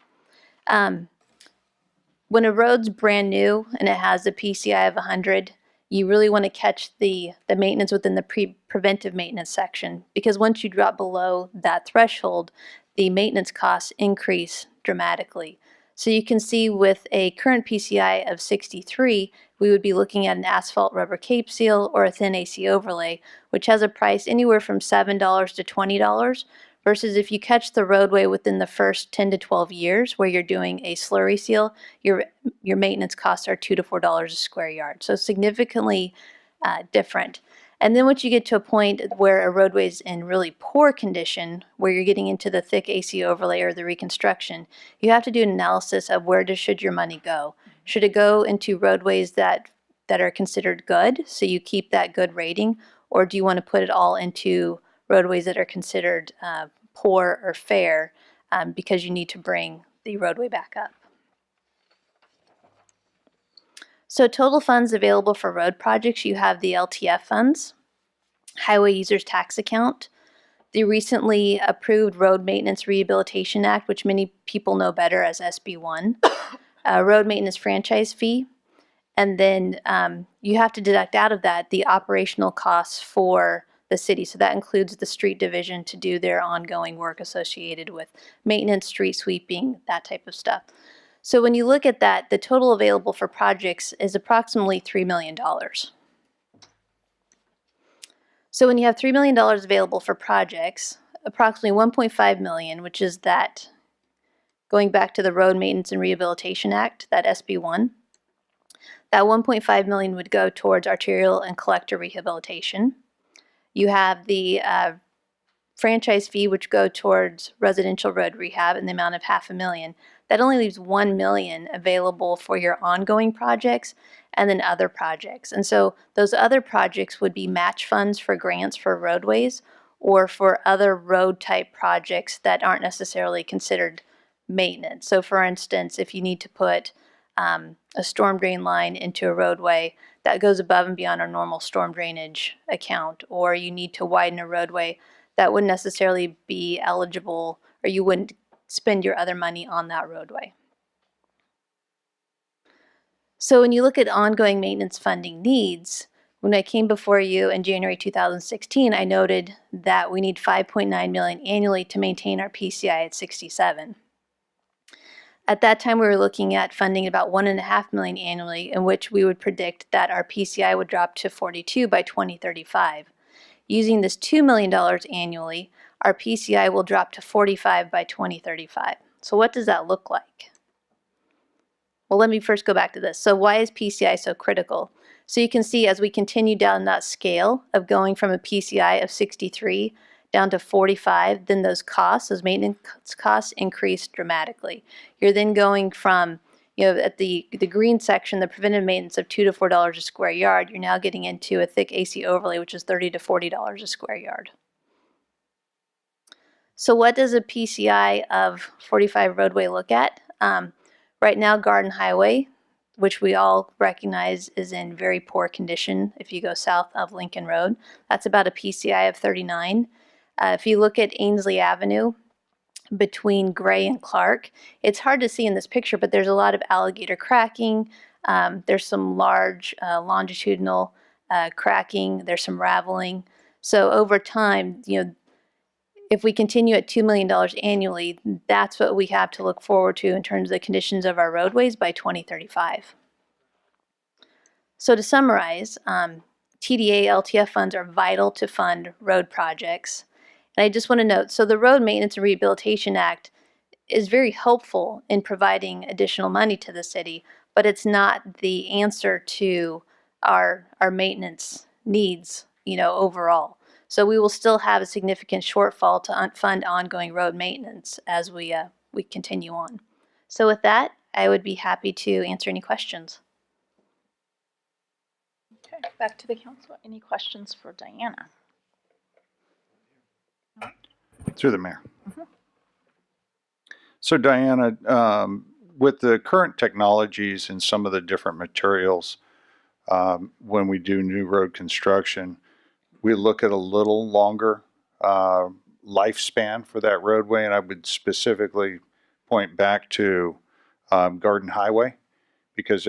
When a road's brand new and it has a PCI of 100, you really want to catch the maintenance within the preventive maintenance section, because once you drop below that threshold, the maintenance costs increase dramatically. So you can see with a current PCI of 63, we would be looking at an asphalt rubber cape seal or a thin AC overlay, which has a price anywhere from $7 to $20, versus if you catch the roadway within the first 10 to 12 years where you're doing a slurry seal, your maintenance costs are $2 to $4 a square yard. So significantly different. And then once you get to a point where a roadway is in really poor condition, where you're getting into the thick AC overlay or the reconstruction, you have to do an analysis of should your money go. Should it go into roadways that are considered good, so you keep that good rating, or do you want to put it all into roadways that are considered poor or fair because you need to bring the roadway back up? So total funds available for road projects, you have the LTF funds, Highway Users Tax Account, the recently approved Road Maintenance Rehabilitation Act, which many people know better as SB1, Road Maintenance Franchise Fee, and then you have to deduct out of that the operational costs for the city. So that includes the street division to do their ongoing work associated with maintenance, street sweeping, that type of stuff. So when you look at that, the total available for projects is approximately $3 million. So when you have $3 million available for projects, approximately $1.5 million, which is that, going back to the Road Maintenance and Rehabilitation Act, that SB1, that $1.5 million would go towards arterial and collector rehabilitation. You have the franchise fee, which go towards residential road rehab in the amount of $500,000. That only leaves $1 million available for your ongoing projects and then other projects. And so those other projects would be match funds for grants for roadways or for other road type projects that aren't necessarily considered maintenance. So for instance, if you need to put a storm drain line into a roadway, that goes above and beyond our normal storm drainage account, or you need to widen a roadway, that wouldn't necessarily be eligible, or you wouldn't spend your other money on that roadway. So when you look at ongoing maintenance funding needs, when I came before you in January 2016, I noted that we need $5.9 million annually to maintain our PCI at 67. At that time, we were looking at funding about $1.5 million annually, in which we would predict that our PCI would drop to 42 by 2035. Using this $2 million annually, our PCI will drop to 45 by 2035. So what does that look like? Well, let me first go back to this. So why is PCI so critical? So you can see as we continue down that scale of going from a PCI of 63 down to 45, then those costs, those maintenance costs, increase dramatically. You're then going from, at the green section, the preventive maintenance of $2 to $4 a square yard, you're now getting into a thick AC overlay, which is $30 to $40 a square yard. So what does a PCI of 45 roadway look at? Right now, Garden Highway, which we all recognize is in very poor condition if you go south of Lincoln Road, that's about a PCI of 39. If you look at Ainsley Avenue between Gray and Clark, it's hard to see in this picture, but there's a lot of alligator cracking. There's some large longitudinal cracking. There's some raveling. So over time, if we continue at $2 million annually, that's what we have to look forward to in terms of the conditions of our roadways by 2035. So to summarize, TDA LTF funds are vital to fund road projects. And I just want to note, so the Road Maintenance and Rehabilitation Act is very helpful in providing additional money to the city, but it's not the answer to our maintenance needs, overall. So we will still have a significant shortfall to fund ongoing road maintenance as we continue on. So with that, I would be happy to answer any questions. Okay, back to the council. Any questions for Diana? Through the mayor. So Diana, with the current technologies and some of the different materials, when we do new road construction, we look at a little longer lifespan for that roadway, and I would specifically point back to Garden Highway, because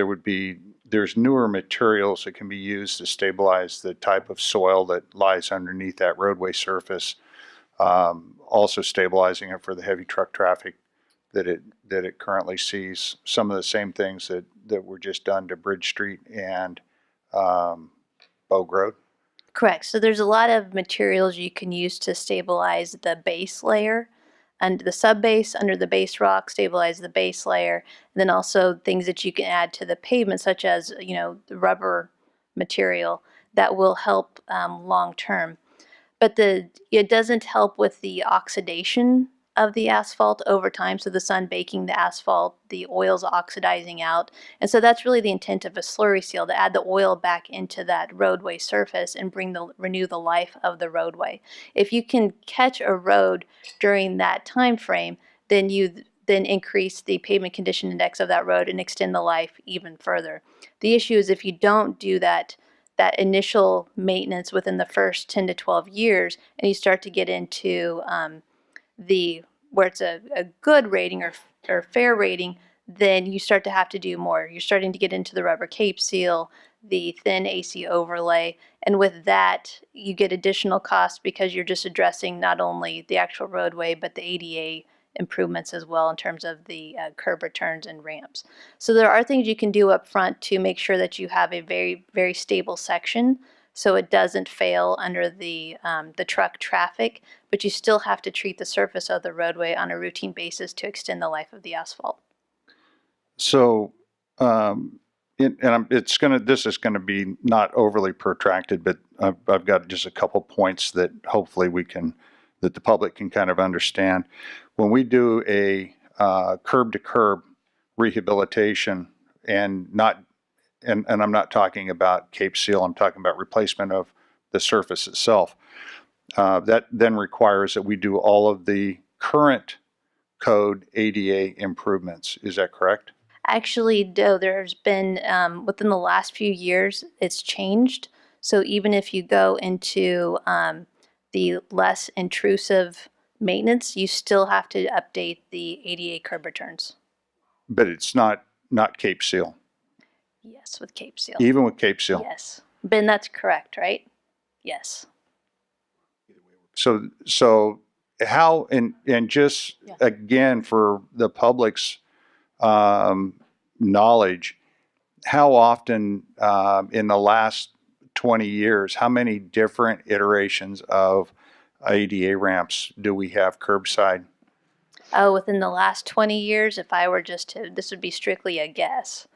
there's newer materials that can be used to stabilize the type of soil that lies underneath that roadway surface, also stabilizing it for the heavy truck traffic that it currently sees. Some of the same things that were just done to Bridge Street and Bogue Road. Correct. So there's a lot of materials you can use to stabilize the base layer and the subbase under the base rock, stabilize the base layer, and then also things that you can add to the pavement, such as the rubber material that will help long term. But it doesn't help with the oxidation of the asphalt over time. So the sun baking the asphalt, the oil's oxidizing out. And so that's really the intent of a slurry seal, to add the oil back into that roadway surface and renew the life of the roadway. If you can catch a road during that time frame, then you increase the pavement condition index of that road and extend the life even further. The issue is if you don't do that initial maintenance within the first 10 to 12 years, and you start to get into where it's a good rating or fair rating, then you start to have to do more. You're starting to get into the rubber cape seal, the thin AC overlay, and with that, you get additional costs because you're just addressing not only the actual roadway, but the ADA improvements as well in terms of the curb returns and ramps. So there are things you can do up front to make sure that you have a very, very stable section so it doesn't fail under the truck traffic, but you still have to treat the surface of the roadway on a routine basis to extend the life of the asphalt. So, this is gonna be not overly protracted, but I've got just a couple points that hopefully that the public can kind of understand. When we do a curb to curb rehabilitation, and I'm not talking about cape seal, I'm talking about replacement of the surface itself. That then requires that we do all of the current code ADA improvements. Is that correct? Actually, no, there's been, within the last few years, it's changed. So even if you go into the less intrusive maintenance, you still have to update the ADA curb returns. But it's not cape seal. Yes, with cape seal. Even with cape seal. Yes. Ben, that's correct, right? Yes. So how, and just again for the public's knowledge, how often in the last 20 years, how many different iterations of ADA ramps do we have curbside? Oh, within the last 20 years, if I were this would be strictly a guess.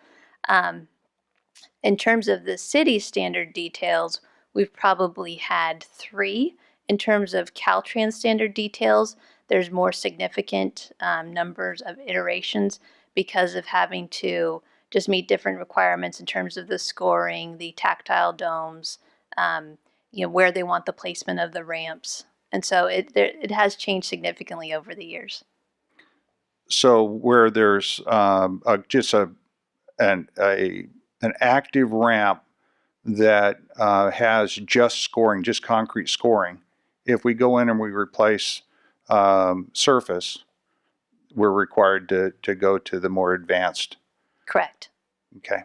In terms of the city standard details, we've probably had 3. In terms of Caltrans standard details, there's more significant numbers of iterations because of having to just meet different requirements in terms of the scoring, the tactile domes, where they want the placement of the ramps. And so it has changed significantly over the years. So where there's just an active ramp that has just concrete scoring, if we go in and we replace surface, we're required to go to the more advanced. Correct. Okay.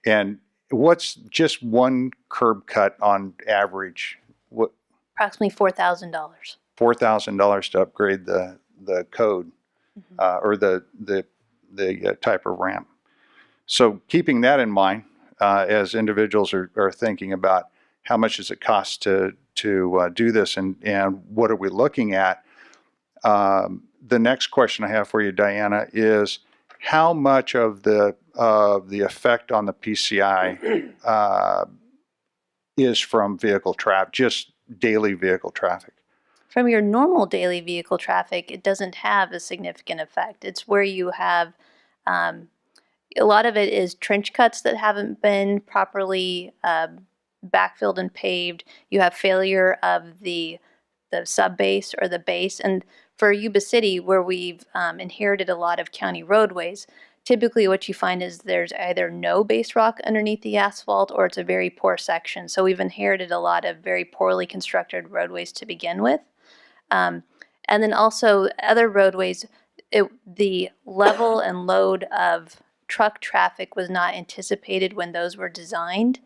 And what's just one curb cut on average? What, Approximately $4,000. $4,000 to upgrade the code or the type of ramp. So keeping that in mind, as individuals are thinking about how much does it cost to do this and what are we looking at, the next question I have for you, Diana, is how much of the effect on the PCI is from vehicle traffic, just daily vehicle traffic? From your normal daily vehicle traffic, it doesn't have a significant effect. It's where you have a lot of it is trench cuts that haven't been properly backfilled and paved. You have failure of the sub base or the base. And for Yuba City, where we've inherited a lot of county roadways, typically what you find is there's either no base rock underneath the asphalt or it's a very poor section. So we've inherited a lot of very poorly constructed roadways to begin with. And then also other roadways, the level and load of truck traffic was not anticipated when those were designed.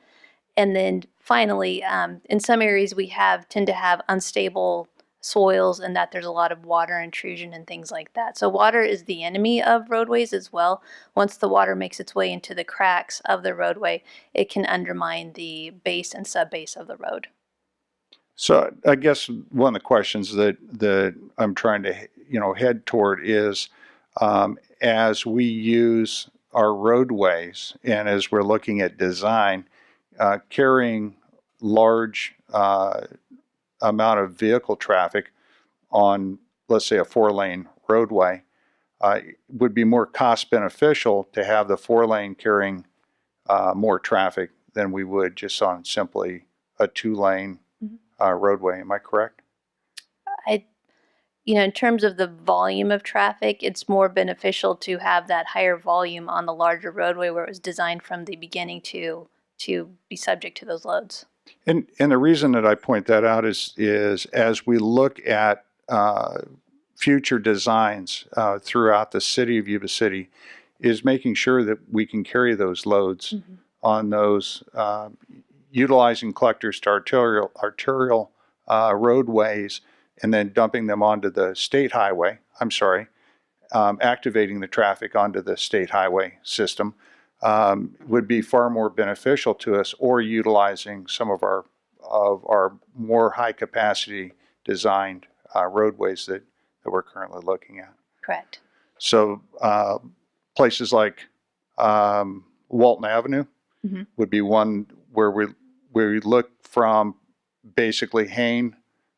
And then finally, in some areas we tend to have unstable soils and that there's a lot of water intrusion and things like that. So water is the enemy of roadways as well. Once the water makes its way into the cracks of the roadway, it can undermine the base and sub-base of the road. So I guess one of the questions that I'm trying to head toward is as we use our roadways and as we're looking at design, carrying large amount of vehicle traffic on, let's say, a 4-lane roadway, would be more cost beneficial to have the 4-lane carrying more traffic than we would just on simply a 2-lane roadway. Am I correct? In terms of the volume of traffic, it's more beneficial to have that higher volume on the larger roadway where it was designed from the beginning to be subject to those loads. And the reason that I point that out is as we look at future designs throughout the city of Yuba City, is making sure that we can carry those loads on those utilizing collectors to arterial roadways and then dumping them onto the state highway. Activating the traffic onto the state highway system would be far more beneficial to us, or utilizing some of our more high capacity designed roadways that we're currently looking at. Correct. So places like Walton Avenue would be one where we look from basically Hain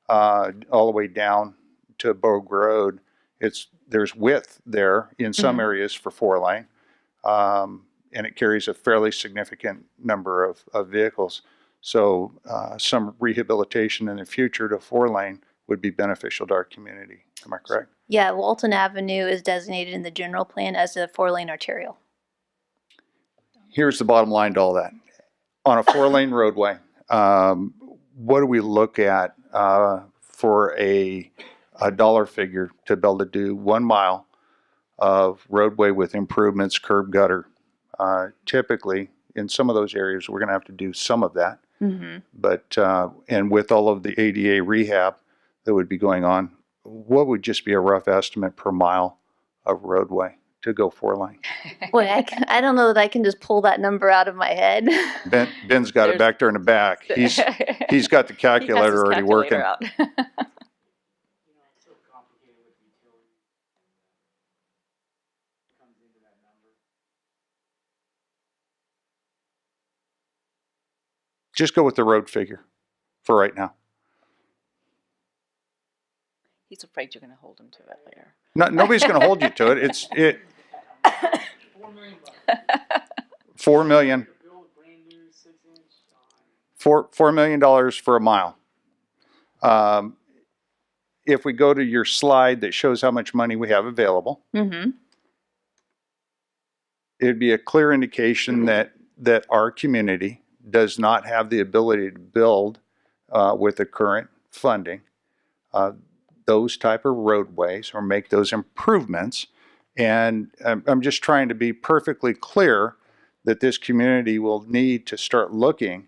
all the way down to Bogue Road. There's width there in some areas for 4-lane, and it carries a fairly significant number of vehicles. So some rehabilitation in the future to 4-lane would be beneficial to our community. Am I correct? Yeah, Walton Avenue is designated in the general plan as a 4-lane arterial. Here's the bottom line to all that. On a 4-lane roadway, what do we look at for a dollar figure to be able to do 1 mile of roadway with improvements, curb gutter? Typically, in some of those areas, we're going to have to do some of that. But and with all of the ADA rehab that would be going on, what would just be a rough estimate per mile of roadway to go 4-lane? Boy, I don't know that I can just pull that number out of my head. Ben's got it back there in the back. He's got the calculator already working. Just go with the road figure for right now. He's afraid you're going to hold him to it later. Nobody's going to hold you to it. $4 million. $4 million for a mile. If we go to your slide that shows how much money we have available, it'd be a clear indication that our community does not have the ability to build with the current funding those type of roadways or make those improvements. And I'm just trying to be perfectly clear that this community will need to start looking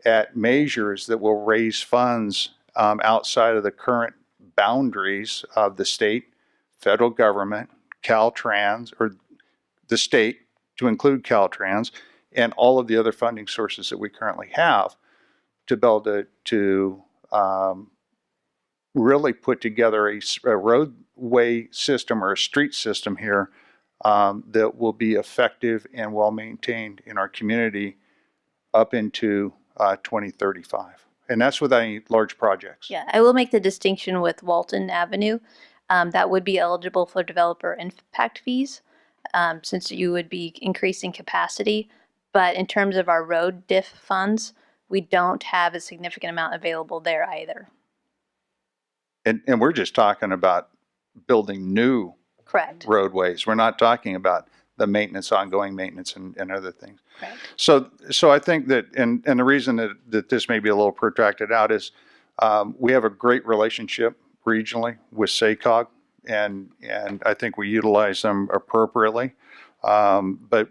at measures that will raise funds outside of the current boundaries of the state, federal government, Caltrans, or the state to include Caltrans, and all of the other funding sources that we currently have to be able to really put together a roadway system or a street system here that will be effective and well maintained in our community up into 2035. And that's without any large projects. Yeah, I will make the distinction with Walton Avenue. That would be eligible for developer impact fees since you would be increasing capacity. But in terms of our road diff funds, we don't have a significant amount available there either. And we're just talking about building new Correct. roadways. We're not talking about the maintenance, ongoing maintenance and other things. Correct. So I think that, and the reason that this may be a little protracted out is we have a great relationship regionally with SACOG, and I think we utilize them appropriately. But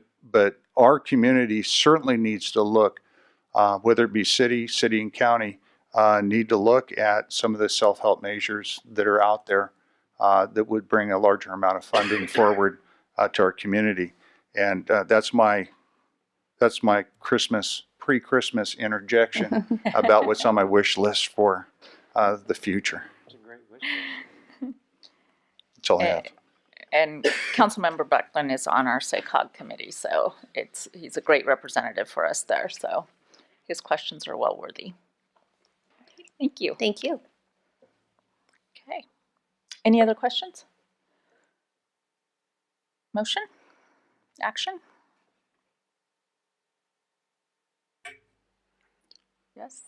our community certainly needs to look, whether it be city and county, need to look at some of the self-help measures that are out there that would bring a larger amount of funding forward to our community. And that's my pre-Christmas interjection about what's on my wish list for the future. It's a great wish. That's all I have. And Councilmember Buckland is on our SACOG committee, so he's a great representative for us there. So his questions are well worthy. Thank you. Thank you. Okay. Any other questions? Motion? Action? Yes.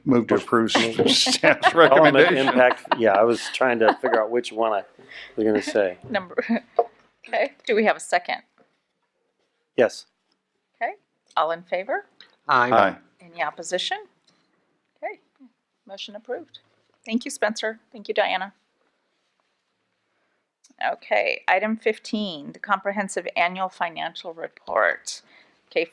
Move to approve staff's Element recommendation. impact, yeah, I was trying to figure out which one I was going to say. Okay. Do we have a second? Yes. Okay. All in favor? Aye. Any opposition? Okay. Motion approved. Thank you, Spencer. Thank you, Diana. Okay. Item 15, the comprehensive annual financial report. Okay,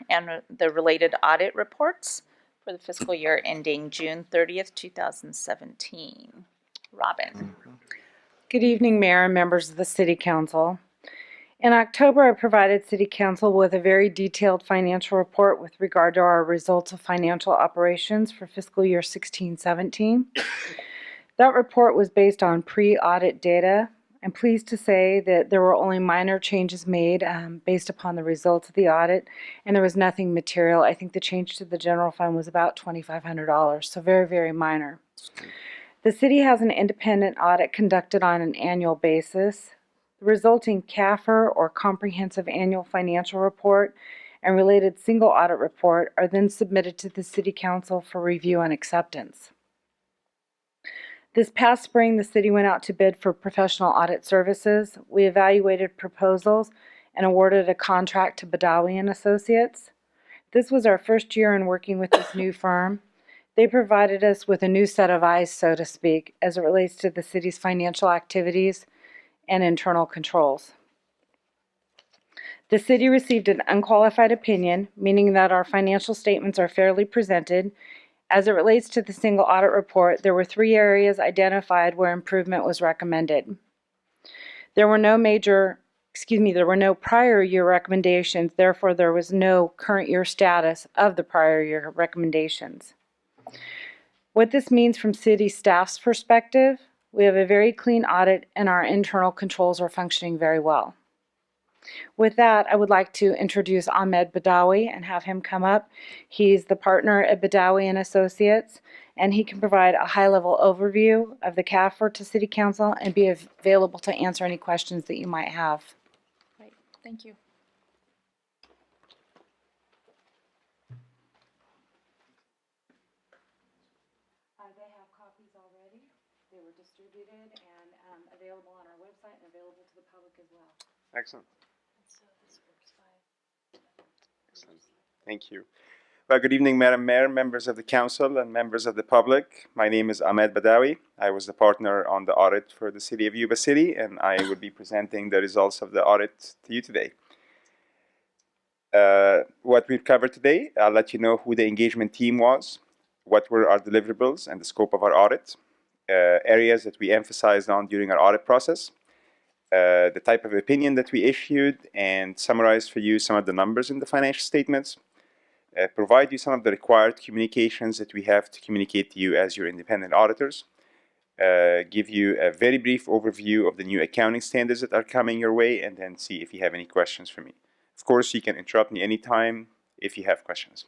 and the related audit reports for the fiscal year ending June 30th, 2017. Robin. Good evening, Mayor and members of the City Council. In October, I provided City Council with a very detailed financial report with regard to our results of financial operations for fiscal year 16-17. That report was based on pre-audit data. I'm pleased to say that there were only minor changes made based upon the results of the audit, and there was nothing material. I think the change to the general fund was about $2,500, so very, very minor. The city has an independent audit conducted on an annual basis. The resulting CAFR, or Comprehensive Annual Financial Report, and related single audit report are then submitted to the City Council for review and acceptance. This past spring, the city went out to bid for professional audit services. We evaluated proposals and awarded a contract to Badawi and Associates. This was our first year in working with this new firm. They provided us with a new set of eyes, so to speak, as it relates to the city's financial activities and internal controls. The city received an unqualified opinion, meaning that our financial statements are fairly presented. As it relates to the single audit report, there were 3 areas identified where improvement was recommended. There were no prior year recommendations, therefore there was no current year status of the prior year recommendations. What this means from city staff's perspective, we have a very clean audit and our internal controls are functioning very well. With that, I would like to introduce Ahmed Badawi and have him come up. He's the partner at Badawi and Associates, and he can provide a high-level overview of the CAFR to City Council and be available to answer any questions that you might have. Great. Thank you. They have copies already. They were distributed and available on our website and available to the public as well. Excellent. Thank you. Well, good evening, Madam Mayor, members of the council, and members of the public. My name is Ahmed Badawi. I was the partner on the audit for the city of Yuba City, and I will be presenting the results of the audit to you today. what we've covered today, I'll let you know who the engagement team was, what were our deliverables and the scope of our audit, areas that we emphasized on during our audit process, the type of opinion that we issued, and summarize for you some of the numbers in the financial statements, provide you some of the required communications that we have to communicate to you as your independent auditors, give you a very brief overview of the new accounting standards that are coming your way, and then see if you have any questions for me. Of course, you can interrupt me anytime if you have questions.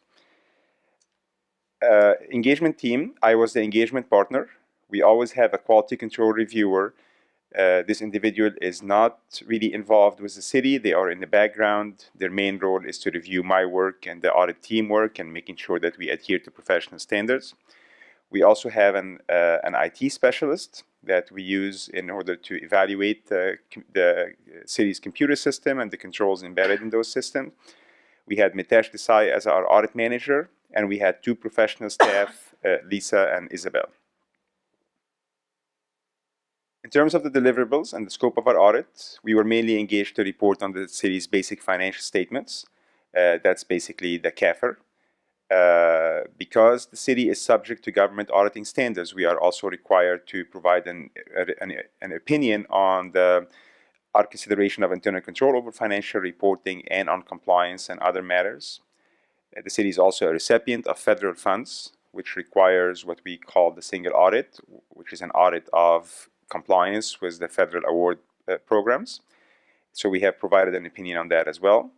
Engagement team, I was the engagement partner. We always have a quality control reviewer. This individual is not really involved with the city. They are in the background. Their main role is to review my work and the audit team work and making sure that we adhere to professional standards. We also have an IT specialist that we use in order to evaluate the city's computer system and the controls embedded in those systems. We had Mitesh Desai as our audit manager, and we had two professional staff, Lisa and Isabel. In terms of the deliverables and the scope of our audit, we were mainly engaged to report on the city's basic financial statements. That's basically the CAFR. Because the city is subject to government auditing standards, we are also required to provide an opinion on our consideration of internal control over financial reporting and on compliance and other matters. The city is also a recipient of federal funds, which requires what we call the single audit, which is an audit of compliance with the federal award programs. So we have provided an opinion on that as well.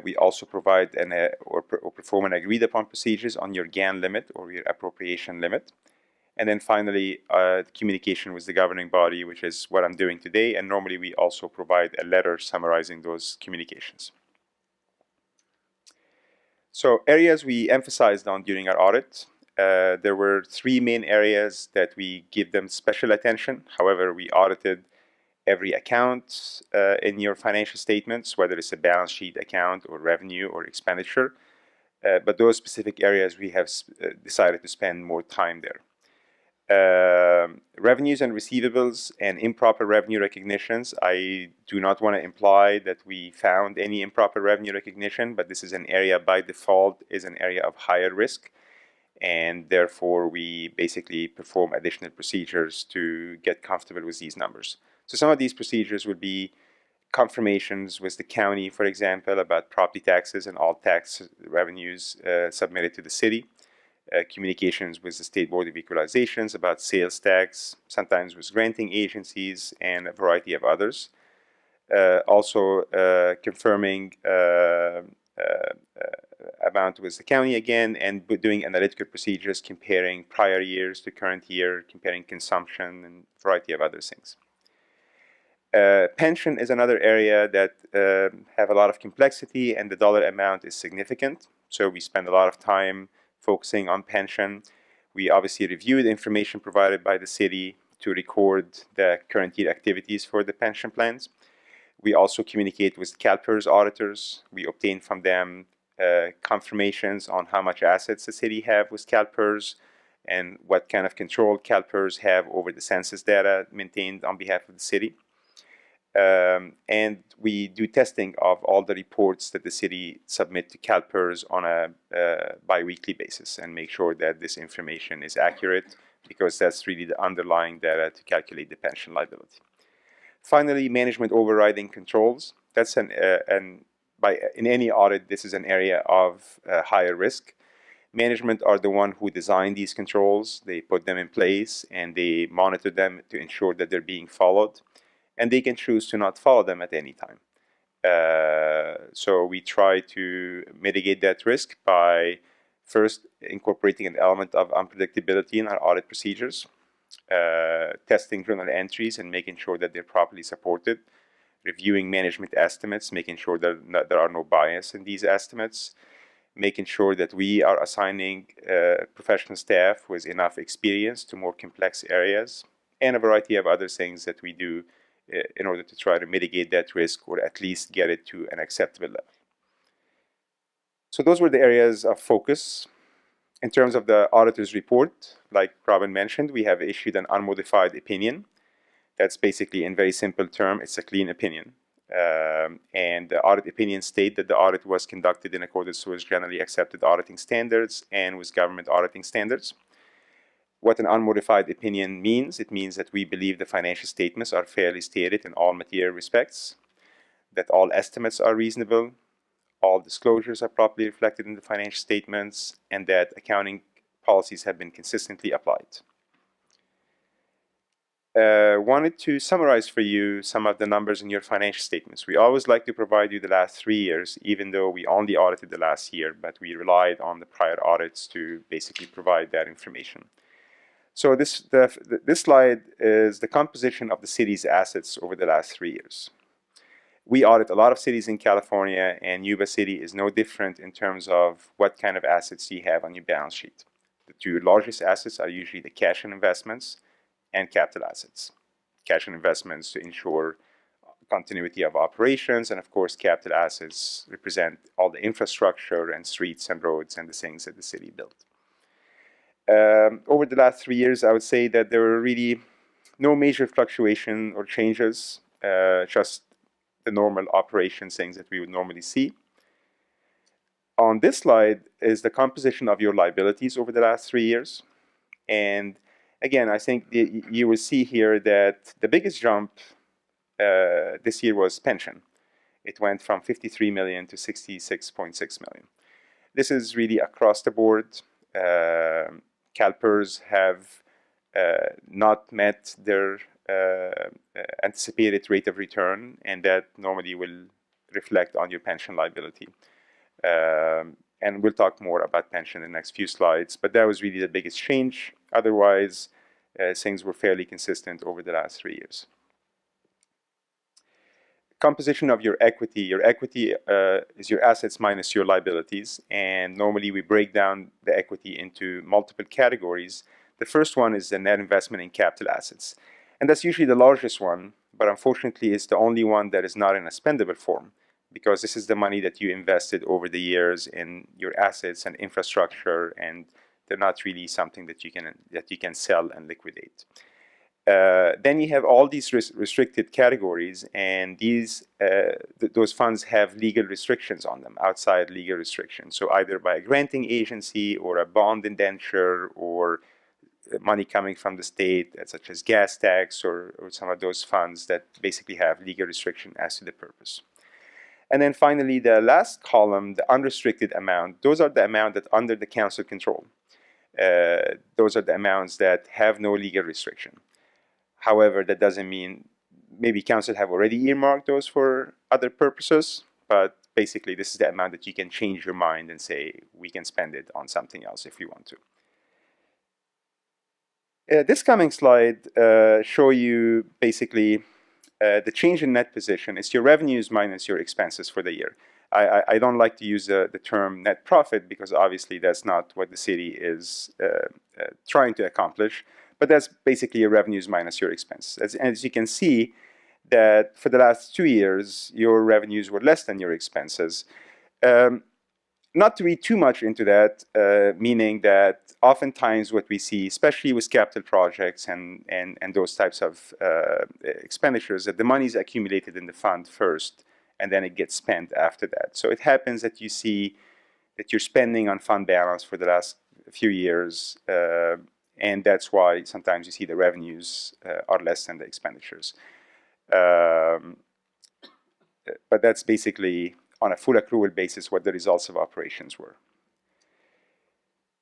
We also provide or perform an agreed upon procedures on your GAN limit or your appropriation limit. And then finally, communication with the governing body, which is what I'm doing today. And normally we also provide a letter summarizing those communications. So areas we emphasized on during our audit, there were three main areas that we give them special attention. However, we audited every account in your financial statements, whether it's a balance sheet account or revenue or expenditure. But those specific areas, we have decided to spend more time there. Revenues and receivables and improper revenue recognitions. I do not want to imply that we found any improper revenue recognition, but this is an area by default is an area of higher risk. And therefore, we basically perform additional procedures to get comfortable with these numbers. So some of these procedures would be confirmations with the county, for example, about property taxes and all tax revenues submitted to the city. Communications with the State Board of Equalizations about sales tax, sometimes with granting agencies and a variety of others. Also confirming amount with the county again, and doing analytical procedures comparing prior years to current year, comparing consumption and a variety of other things. Pension is another area that have a lot of complexity, and the dollar amount is significant. So we spend a lot of time focusing on pension. We obviously review the information provided by the city to record the current year activities for the pension plans. We also communicate with CalPERS auditors. We obtain from them confirmations on how much assets the city have with CalPERS and what kind of control CalPERS have over the census data maintained on behalf of the city. And we do testing of all the reports that the city submit to CalPERS on a bi-weekly basis and make sure that this information is accurate, because that's really the underlying data to calculate the pension liability. Finally, management overriding controls. That's in any audit, this is an area of higher risk. Management are the one who design these controls. They put them in place and they monitor them to ensure that they're being followed. And they can choose to not follow them at any time. So we try to mitigate that risk by first incorporating an element of unpredictability in our audit procedures, testing journal entries and making sure that they're properly supported, reviewing management estimates, making sure that there are no bias in these estimates, making sure that we are assigning professional staff with enough experience to more complex areas, and a variety of other things that we do in order to try to mitigate that risk or at least get it to an acceptable level. So those were the areas of focus. In terms of the auditor's report, like Robin mentioned, we have issued an unmodified opinion. That's basically, in very simple terms, it's a clean opinion. And the audit opinions state that the audit was conducted in accordance with generally accepted auditing standards and with government auditing standards. What an unmodified opinion means, it means that we believe the financial statements are fairly stated in all material respects, that all estimates are reasonable, all disclosures are properly reflected in the financial statements, and that accounting policies have been consistently applied. Wanted to summarize for you some of the numbers in your financial statements. We always like to provide you the last 3 years, even though we only audited the last year, but we relied on the prior audits to basically provide that information. So this slide is the composition of the city's assets over the last 3 years. We audit a lot of cities in California, and Yuba City is no different in terms of what kind of assets you have on your balance sheet. The two largest assets are usually the cash and investments and capital assets. Cash and investments to ensure continuity of operations, and of course capital assets represent all the infrastructure and streets and roads and the things that the city built. Over the last 3 years, I would say that there were really no major fluctuation or changes, just the normal operation things that we would normally see. On this slide is the composition of your liabilities over the last 3 years. And again, I think you will see here that the biggest jump this year was pension. It went from 53 million to 66.6 million. This is really across the board. CalPERS have not met their anticipated rate of return, and that normally will reflect on your pension liability. And we'll talk more about pension in the next few slides, but that was really the biggest change. Otherwise, things were fairly consistent over the last 3 years. Composition of your equity. Your equity is your assets minus your liabilities, and normally we break down the equity into multiple categories. The first one is the net investment in capital assets, and that's usually the largest one, but unfortunately it's the only one that is not in a spendable form, because this is the money that you invested over the years in your assets and infrastructure, and they're not really something that you can sell and liquidate. Then you have all these restricted categories, and those funds have legal restrictions on them, outside legal restrictions. So either by a granting agency or a bond indenture or money coming from the state, such as gas tax or some of those funds that basically have legal restriction as to the purpose. And then finally, the last column, the unrestricted amount, those are the amount that under the council control. Those are the amounts that have no legal restriction. However, that doesn't mean maybe council have already earmarked those for other purposes, but basically this is the amount that you can change your mind and say we can spend it on something else if we want to. This coming slide show you basically the change in net position. It's your revenues minus your expenses for the year. I don't like to use the term net profit because obviously that's not what the city is trying to accomplish, but that's basically your revenues minus your expenses. As you can see that for the last 2 years, your revenues were less than your expenses. Not to read too much into that, meaning that oftentimes what we see, especially with capital projects and those types of expenditures, that the money is accumulated in the fund first, and then it gets spent after that. So it happens that you see that you're spending on fund balance for the last few years, and that's why sometimes you see the revenues are less than the expenditures. But that's basically on a full accrual basis what the results of operations were.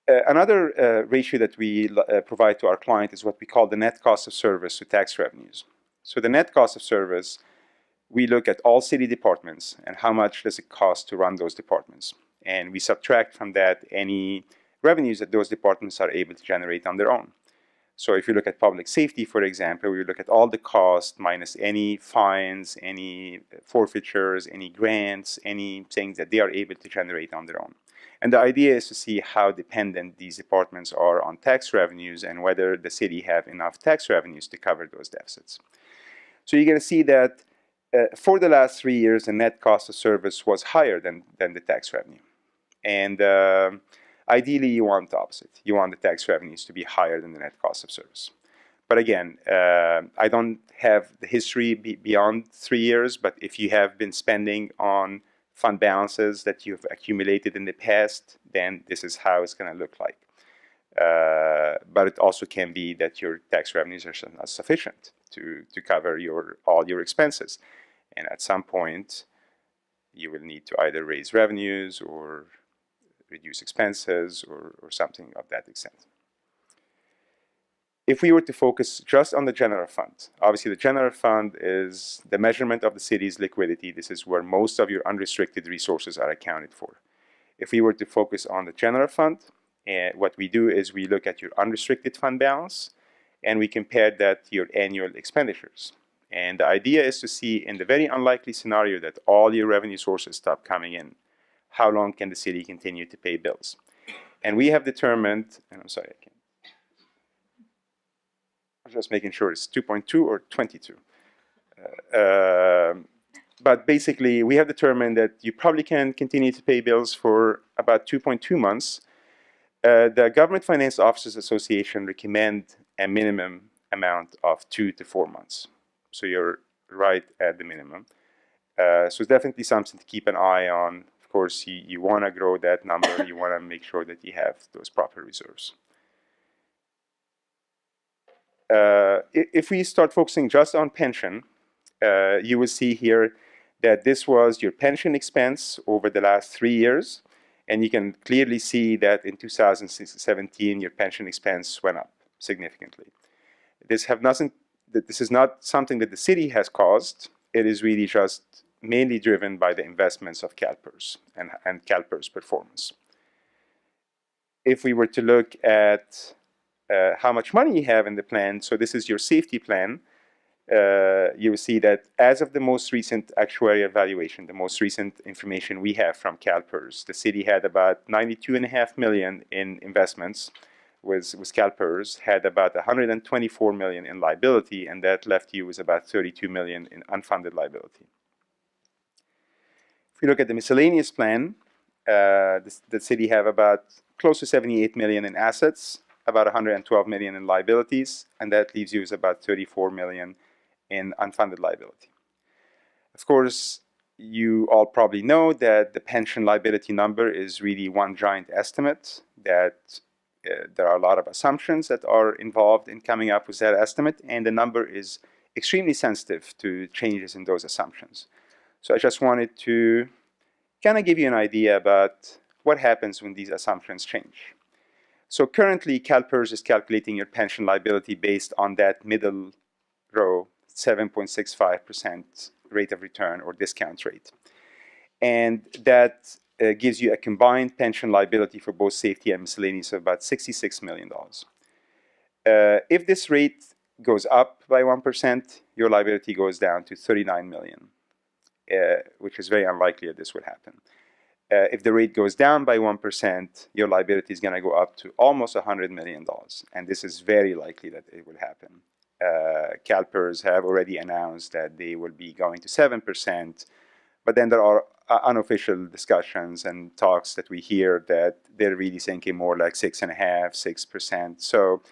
Another ratio that we provide to our client is what we call the net cost of service to tax revenues. So the net cost of service, we look at all city departments and how much does it cost to run those departments. And we subtract from that any revenues that those departments are able to generate on their own. So if you look at public safety, for example, we look at all the costs minus any fines, any forfeitures, any grants, any things that they are able to generate on their own. And the idea is to see how dependent these departments are on tax revenues and whether the city have enough tax revenues to cover those deficits. So you're going to see that for the last 3 years, the net cost of service was higher than the tax revenue. And ideally, you want the opposite. You want the tax revenues to be higher than the net cost of service. But again, I don't have the history beyond 3 years, but if you have been spending on fund balances that you've accumulated in the past, then this is how it's going to look like. But it also can be that your tax revenues are not sufficient to cover all your expenses. And at some point, you will need to either raise revenues or reduce expenses or something of that extent. If we were to focus just on the general fund, obviously the general fund is the measurement of the city's liquidity. This is where most of your unrestricted resources are accounted for. If we were to focus on the general fund, what we do is we look at your unrestricted fund balance and we compare that to your annual expenditures. And the idea is to see, in the very unlikely scenario that all your revenue sources stop coming in, how long can the city continue to pay bills? And we have determined, and I'm sorry, I'm just making sure it's 2.2 or 22. But basically, we have determined that you probably can continue to pay bills for about 2.2 months. The Government Finance Officers Association recommend a minimum amount of 2 to 4 months. So you're right at the minimum. So it's definitely something to keep an eye on. Of course, you want to grow that number. You want to make sure that you have those proper reserves. If we start focusing just on pension, you will see here that this was your pension expense over the last 3 years. And you can clearly see that in 2017, your pension expense went up significantly. This is not something that the city has caused. It is really just mainly driven by the investments of CalPERS and CalPERS performance. If we were to look at how much money you have in the plan, so this is your safety plan, you will see that as of the most recent actuarial valuation, the most recent information we have from CalPERS, the city had about $92.5 million in investments with CalPERS, had about $124 million in liability, and that left you with about $32 million in unfunded liability. If you look at the miscellaneous plan, the city have about close to $78 million in assets, about $112 million in liabilities, and that leaves you with about $34 million in unfunded liability. Of course, you all probably know that the pension liability number is really one giant estimate, that there are a lot of assumptions that are involved in coming up with that estimate, and the number is extremely sensitive to changes in those assumptions. So I just wanted to kind of give you an idea about what happens when these assumptions change. So currently, CalPERS is calculating your pension liability based on that middle row, 7.65% rate of return or discount rate. And that gives you a combined pension liability for both safety and miscellaneous of about $66 million. If this rate goes up by 1%, your liability goes down to $39 million, which is very unlikely that this would happen. If the rate goes down by 1%, your liability is going to go up to almost $100 million. And this is very likely that it will happen. CalPERS have already announced that they will be going to 7%, but then there are unofficial discussions and talks that we hear that they're really thinking more like 6.5%, 6%. So,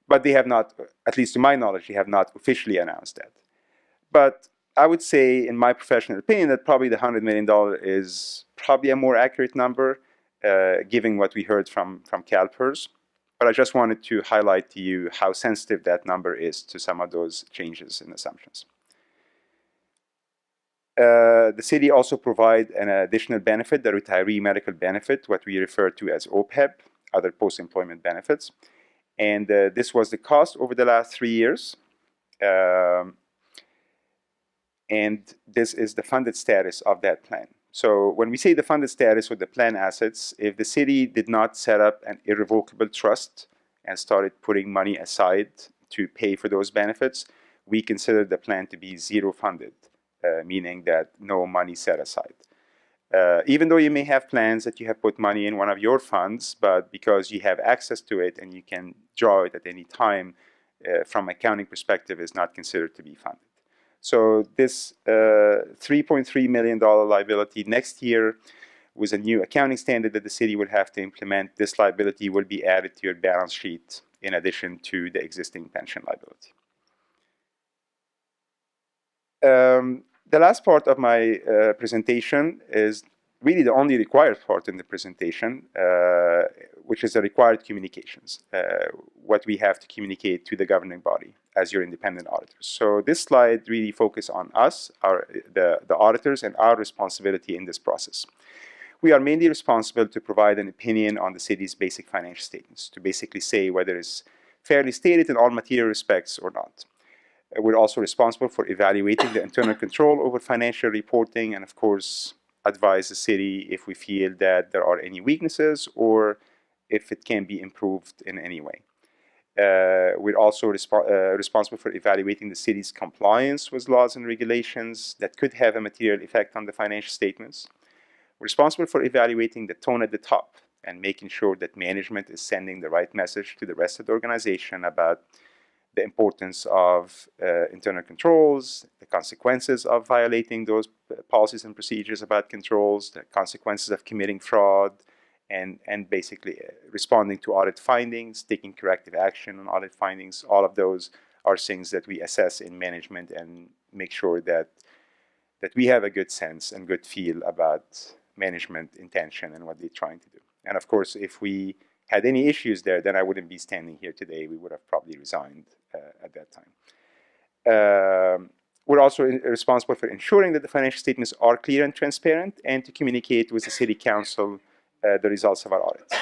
but they have not, at least to my knowledge, they have not officially announced that. But I would say, in my professional opinion, that probably the $100 million is probably a more accurate number, given what we heard from CalPERS. But I just wanted to highlight to you how sensitive that number is to some of those changes in assumptions. The city also provides an additional benefit, the retiree medical benefit, what we refer to as OPEB, other post-employment benefits. And this was the cost over the last 3 years. And this is the funded status of that plan. So when we say the funded status with the plan assets, if the city did not set up an irrevocable trust and started putting money aside to pay for those benefits, we consider the plan to be zero funded, meaning that no money set aside. Even though you may have plans that you have put money in one of your funds, but because you have access to it and you can draw it at any time, from an accounting perspective, is not considered to be funded. So this $3.3 million liability next year, with a new accounting standard that the city will have to implement, this liability will be added to your balance sheet in addition to the existing pension liability. The last part of my presentation is really the only required part in the presentation, which is the required communications, what we have to communicate to the governing body as your independent auditors. So this slide really focuses on us, the auditors, and our responsibility in this process. We are mainly responsible to provide an opinion on the city's basic financial statements, to basically say whether it's fairly stated in all material respects or not. We're also responsible for evaluating the internal control over financial reporting and, of course, advise the city if we feel that there are any weaknesses or if it can be improved in any way. We're also responsible for evaluating the city's compliance with laws and regulations that could have a material effect on the financial statements. We're responsible for evaluating the tone at the top and making sure that management is sending the right message to the rest of the organization about the importance of internal controls, the consequences of violating those policies and procedures about controls, the consequences of committing fraud, and basically responding to audit findings, taking corrective action on audit findings. All of those are things that we assess in management and make sure that we have a good sense and good feel about management intention and what they're trying to do. And of course, if we had any issues there, then I wouldn't be standing here today. We would have probably resigned at that time. We're also responsible for ensuring that the financial statements are clear and transparent and to communicate with the City Council the results of our audits.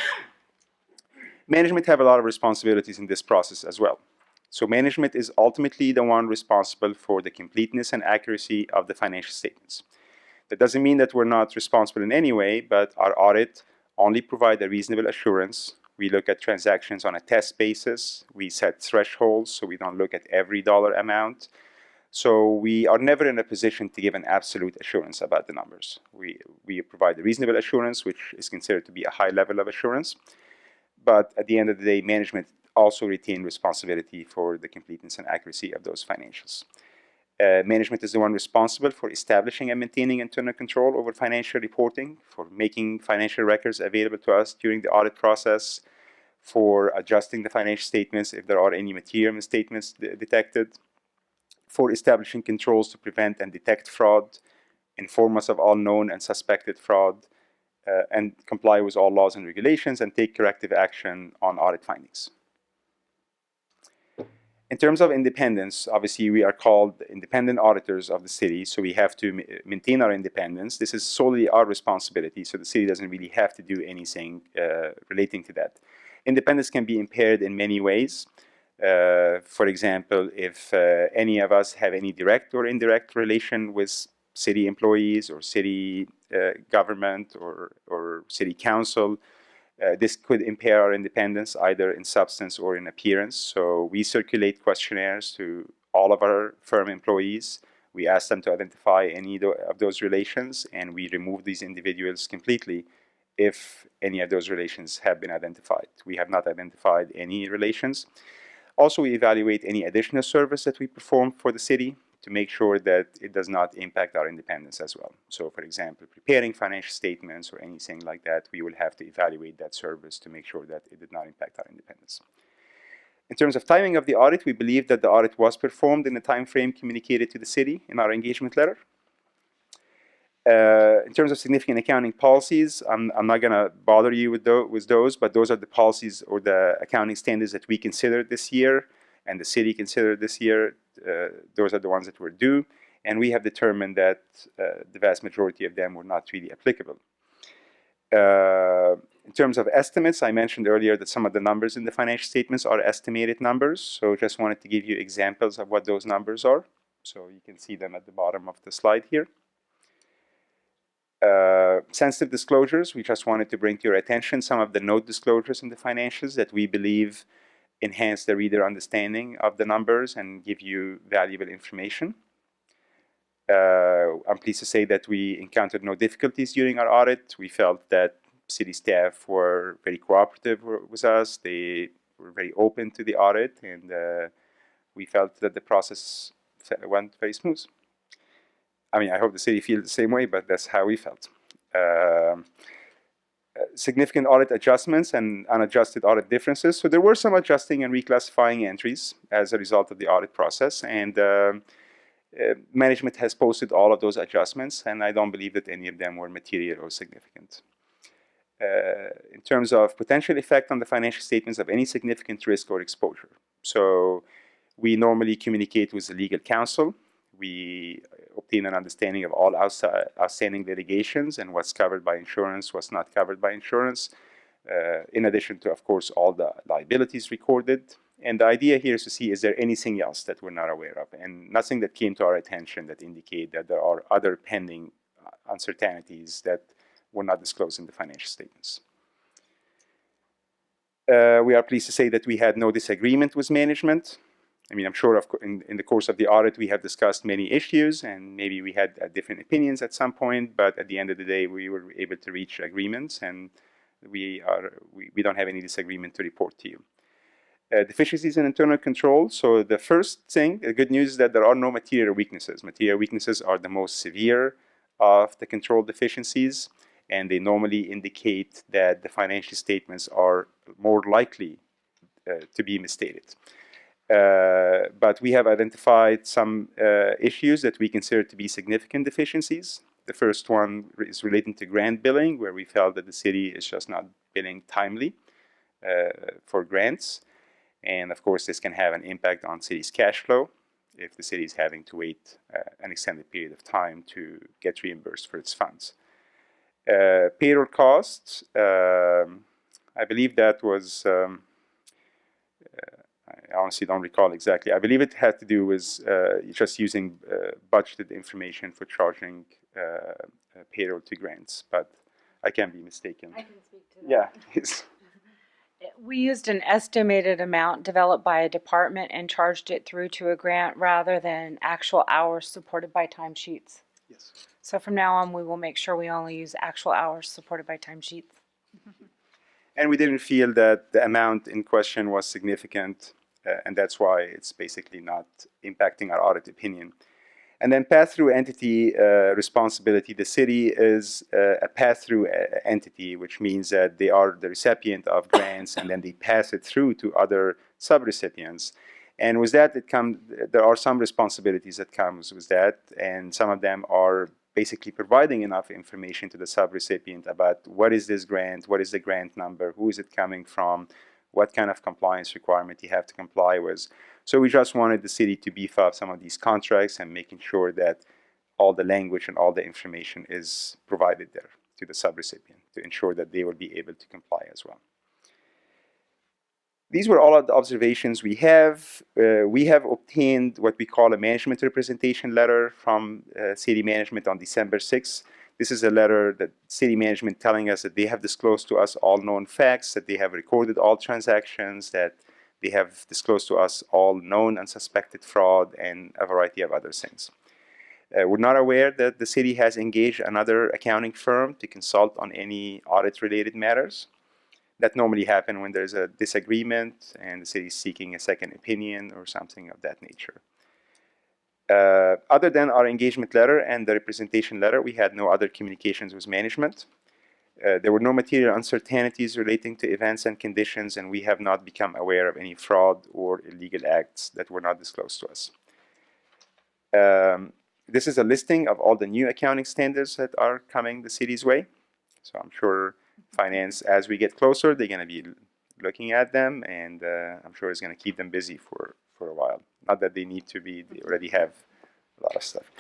Management have a lot of responsibilities in this process as well. So management is ultimately the one responsible for the completeness and accuracy of the financial statements. That doesn't mean that we're not responsible in any way, but our audit only provide a reasonable assurance. We look at transactions on a test basis. We set thresholds, so we don't look at every dollar amount. So we are never in a position to give an absolute assurance about the numbers. We provide a reasonable assurance, which is considered to be a high level of assurance. But at the end of the day, management also retain responsibility for the completeness and accuracy of those financials. Management is the one responsible for establishing and maintaining internal control over financial reporting, for making financial records available to us during the audit process, for adjusting the financial statements if there are any material misstatements detected, for establishing controls to prevent and detect fraud, inform us of all known and suspected fraud, and comply with all laws and regulations, and take corrective action on audit findings. In terms of independence, obviously we are called independent auditors of the city, so we have to maintain our independence. This is solely our responsibility, so the city doesn't really have to do anything relating to that. Independence can be impaired in many ways. For example, if any of us have any direct or indirect relation with city employees or city government or city council, this could impair our independence either in substance or in appearance. So we circulate questionnaires to all of our firm employees. We ask them to identify any of those relations, and we remove these individuals completely if any of those relations have been identified. We have not identified any relations. Also, we evaluate any additional service that we perform for the city to make sure that it does not impact our independence as well. So, for example, preparing financial statements or anything like that, we will have to evaluate that service to make sure that it did not impact our independence. In terms of timing of the audit, we believe that the audit was performed in the time frame communicated to the city in our engagement letter. In terms of significant accounting policies, I'm not going to bother you with those, but those are the policies or the accounting standards that we considered this year and the city considered this year. Those are the ones that were due, and we have determined that the vast majority of them were not really applicable. In terms of estimates, I mentioned earlier that some of the numbers in the financial statements are estimated numbers, so just wanted to give you examples of what those numbers are. So you can see them at the bottom of the slide here. Sensitive disclosures, we just wanted to bring to your attention some of the note disclosures in the financials that we believe enhance the reader understanding of the numbers and give you valuable information. I'm pleased to say that we encountered no difficulties during our audit. We felt that city staff were very cooperative with us. They were very open to the audit, and we felt that the process went very smooth. I mean, I hope the city feels the same way, but that's how we felt. significant audit adjustments and unadjusted audit differences. So there were some adjusting and reclassifying entries as a result of the audit process, and management has posted all of those adjustments, and I don't believe that any of them were material or significant. In terms of potential effect on the financial statements of any significant risk or exposure. So we normally communicate with the legal counsel. We obtain an understanding of all outstanding litigations and what's covered by insurance, what's not covered by insurance, in addition to, of course, all the liabilities recorded. And the idea here is to see, is there anything else that we're not aware of? And nothing that came to our attention that indicate that there are other pending uncertainties that were not disclosed in the financial statements. We are pleased to say that we had no disagreement with management. I mean, I'm sure in the course of the audit, we have discussed many issues, and maybe we had different opinions at some point, but at the end of the day, we were able to reach agreements, and we don't have any disagreement to report to you. Deficiencies in internal control. So the first thing, the good news is that there are no material weaknesses. Material weaknesses are the most severe of the control deficiencies, and they normally indicate that the financial statements are more likely to be misstated. But we have identified some issues that we consider to be significant deficiencies. The first one is relating to grant billing, where we felt that the city is just not billing timely for grants. And of course, this can have an impact on city's cash flow if the city is having to wait an extended period of time to get reimbursed for its funds. Payroll costs, I believe that was, I honestly don't recall exactly. I believe it had to do with just using budgeted information for charging payroll to grants, but I can be mistaken. I can speak to that. Yeah. We used an estimated amount developed by a department and charged it through to a grant rather than actual hours supported by timesheets. Yes. So from now on, we will make sure we only use actual hours supported by timesheets. And we didn't feel that the amount in question was significant, and that's why it's basically not impacting our audit opinion. And then pass-through entity responsibility. The city is a pass-through entity, which means that they are the recipient of grants and then they pass it through to other subrecipients. And with that, there are some responsibilities that comes with that, and some of them are basically providing enough information to the subrecipient about what is this grant, what is the grant number, who is it coming from, what kind of compliance requirement you have to comply with. So we just wanted the city to beef up some of these contracts and making sure that all the language and all the information is provided there to the subrecipient to ensure that they will be able to comply as well. These were all of the observations we have. We have obtained what we call a management representation letter from city management on December 6th. This is a letter that city management telling us that they have disclosed to us all known facts, that they have recorded all transactions, that they have disclosed to us all known and suspected fraud and a variety of other things. We're not aware that the city has engaged another accounting firm to consult on any audit-related matters. That normally happens when there's a disagreement and the city is seeking a second opinion or something of that nature. Other than our engagement letter and the representation letter, we had no other communications with management. There were no material uncertainties relating to events and conditions, and we have not become aware of any fraud or illegal acts that were not disclosed to us. This is a listing of all the new accounting standards that are coming the city's way. So I'm sure finance, as we get closer, they're going to be looking at them, and I'm sure it's going to keep them busy for a while. Not that they need to be, they already have a lot of stuff.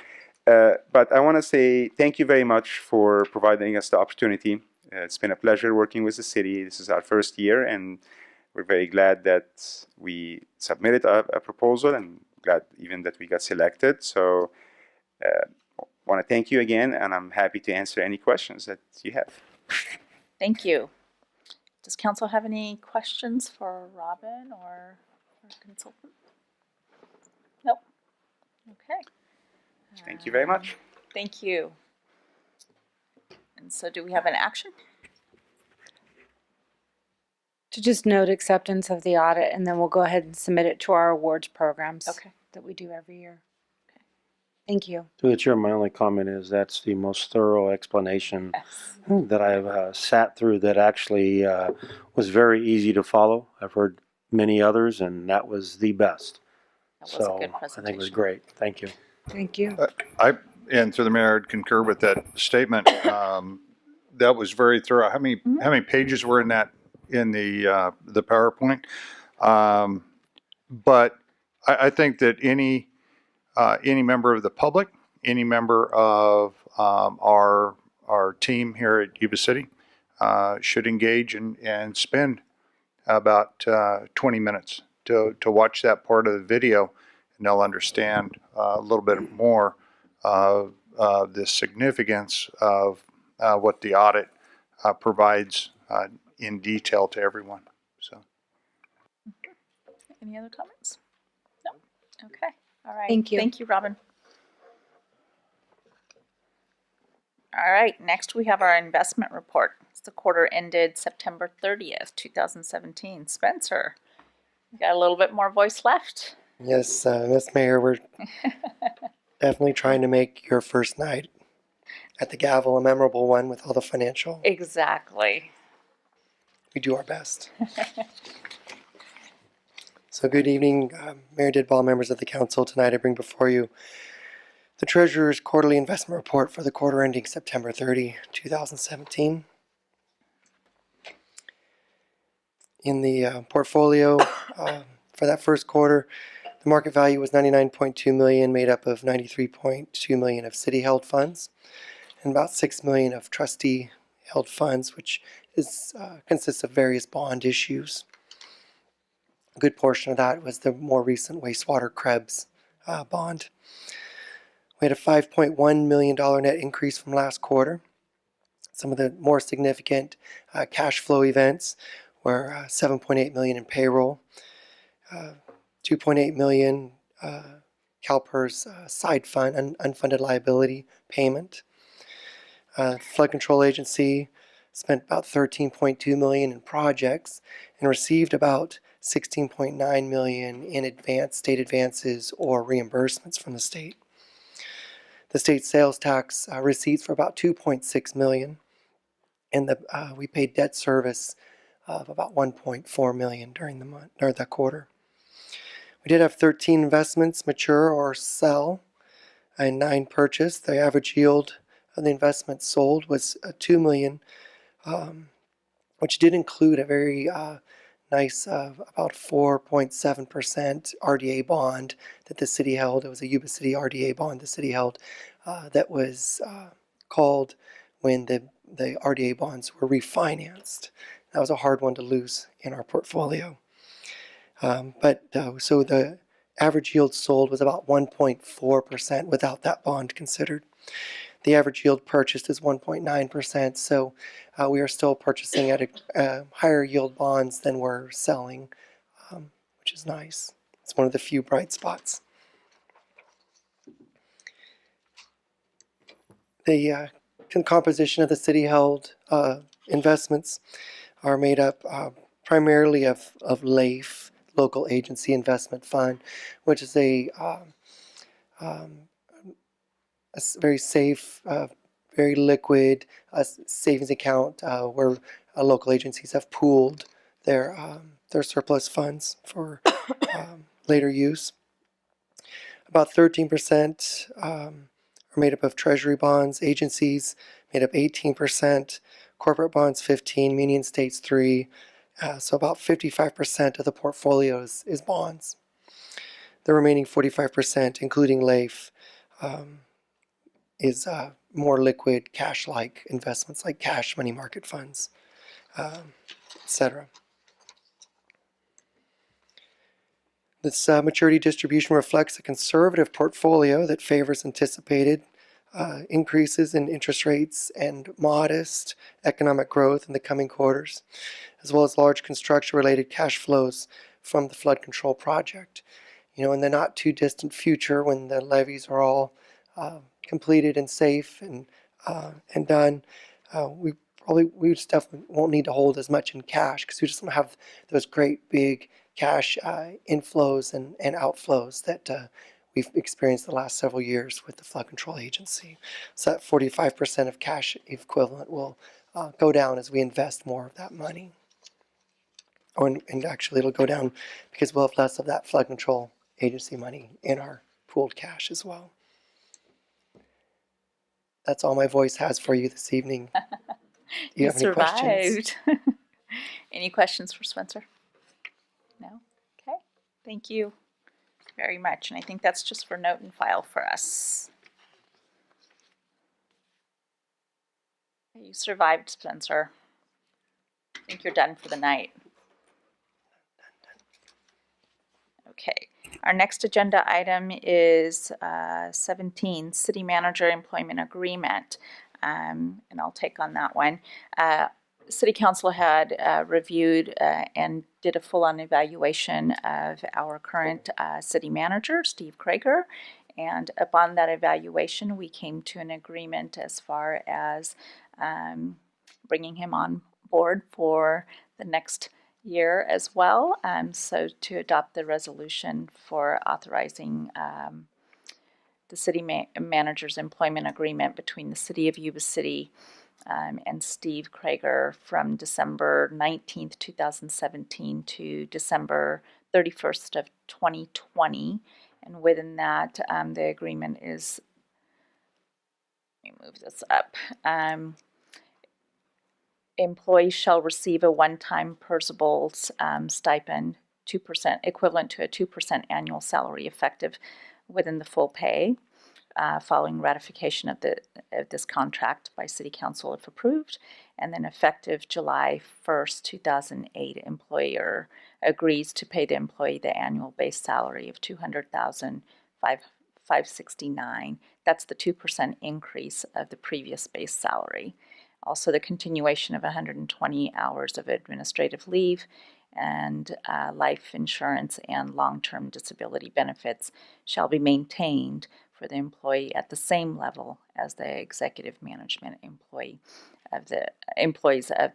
But I want to say thank you very much for providing us the opportunity. It's been a pleasure working with the city. This is our first year, and we're very glad that we submitted a proposal, and glad even that we got selected. So I want to thank you again, and I'm happy to answer any questions that you have. Thank you. Does council have any questions for Robin or our consultant? Nope. Okay. Thank you very much. Thank you. And so do we have an action? To just note acceptance of the audit, and then we'll go ahead and submit it to our awards programs Okay. that we do every year. Thank you. Through the chair, my only comment is that's the most thorough explanation that I've sat through that actually was very easy to follow. I've heard many others, and that was the best. That was a So good I presentation. think it was great. Thank you. Thank you. And through the mayor, I'd concur with that statement. That was very thorough. How many pages were in the PowerPoint? But I think that any member of the public, any member of our team here at Yuba City should engage and spend about 20 minutes to watch that part of the video, and they'll understand a little bit more of the significance of what the audit provides in detail to everyone. So, Any other comments? No? Okay. All right. Thank you. Thank you, Robin. All right. Next, we have our investment report. It's the quarter ended September 30th, 2017. Spencer, you got a little bit more voice left. Yes, Miss Mayor, we're definitely trying to make your first night at the gavel a memorable one with all the financial. Exactly. We do our best. So good evening, Mayor Didball, members of the council. Tonight I bring before you the Treasurer's Quarterly Investment Report for the quarter ending September 30, 2017. In the portfolio for that first quarter, the market value was $99.2 million, made up of $93.2 million of city-held funds and about $6 million of trustee-held funds, which consists of various bond issues. A good portion of that was the more recent wastewater Krebs bond. We had a $5.1 million net increase from last quarter. Some of the more significant cash flow events were $7.8 million in payroll, $2.8 million CalPERS side fund, unfunded liability payment. Flood Control Agency spent about $13.2 million in projects and received about $16.9 million in state advances or reimbursements from the state. The state sales tax receipts were about $2.6 million, and we paid debt service of about $1.4 million during the quarter. We did have 13 investments mature or sell and 9 purchased. The average yield of the investments sold was $2 million, which did include a very nice about 4.7% RDA bond that the city held. It was a Yuba City RDA bond the city held that was called when the RDA bonds were refinanced. That was a hard one to lose in our portfolio. So the average yield sold was about 1.4% without that bond considered. The average yield purchased is 1.9%, so we are still purchasing at a higher yield bonds than we're selling, which is nice. It's one of the few bright spots. The composition of the city-held investments are made up primarily of LAIF, Local Agency Investment Fund, which is a very safe, very liquid savings account where local agencies have pooled their surplus funds for later use. About 13% are made up of treasury bonds, agencies made up 18%, corporate bonds 15%, Union States 3%. So about 55% of the portfolio is bonds. The remaining 45%, including LAIF, is more liquid, cash-like investments like cash, money market funds, etc. This maturity distribution reflects a conservative portfolio that favors anticipated increases in interest rates and modest economic growth in the coming quarters, as well as large construction-related cash flows from the flood control project. In the not too distant future, when the levees are all completed and safe and done, we just definitely won't need to hold as much in cash because we just don't have those great big cash inflows and outflows that we've experienced the last several years with the Flood Control Agency. So that 45% of cash equivalent will go down as we invest more of that money. And actually it'll go down because we'll have less of that Flood Control Agency money in our pooled cash as well. That's all my voice has for you this evening. Do you have any questions? Survived. Any questions for Spencer? No? Okay. Thank you very much. And I think that's just for note and file for us. You survived, Spencer. I think you're done for the night. Okay. Our next agenda item is 17, City Manager Employment Agreement. And I'll take on that one. City Council had reviewed and did a full-on evaluation of our current city manager, Steve Krager. And upon that evaluation, we came to an agreement as far as bringing him on board for the next year as well. So to adopt the resolution for authorizing the city manager's employment agreement between the City of Yuba City and Steve Krager from December 19th, 2017 to December 31st of 2020. And within that, the agreement is, let me move this up. Employees shall receive a one-time Percival stipend, 2%, equivalent to a 2% annual salary effective within the full pay, following ratification of this contract by City Council if approved, and then effective July 1st, 2008, employer agrees to pay the employee the annual base salary of $200,569. That's the 2% increase of the previous base salary. Also, the continuation of 120 hours of administrative leave and life insurance and long-term disability benefits shall be maintained for the employee at the same level as the executive management employees of the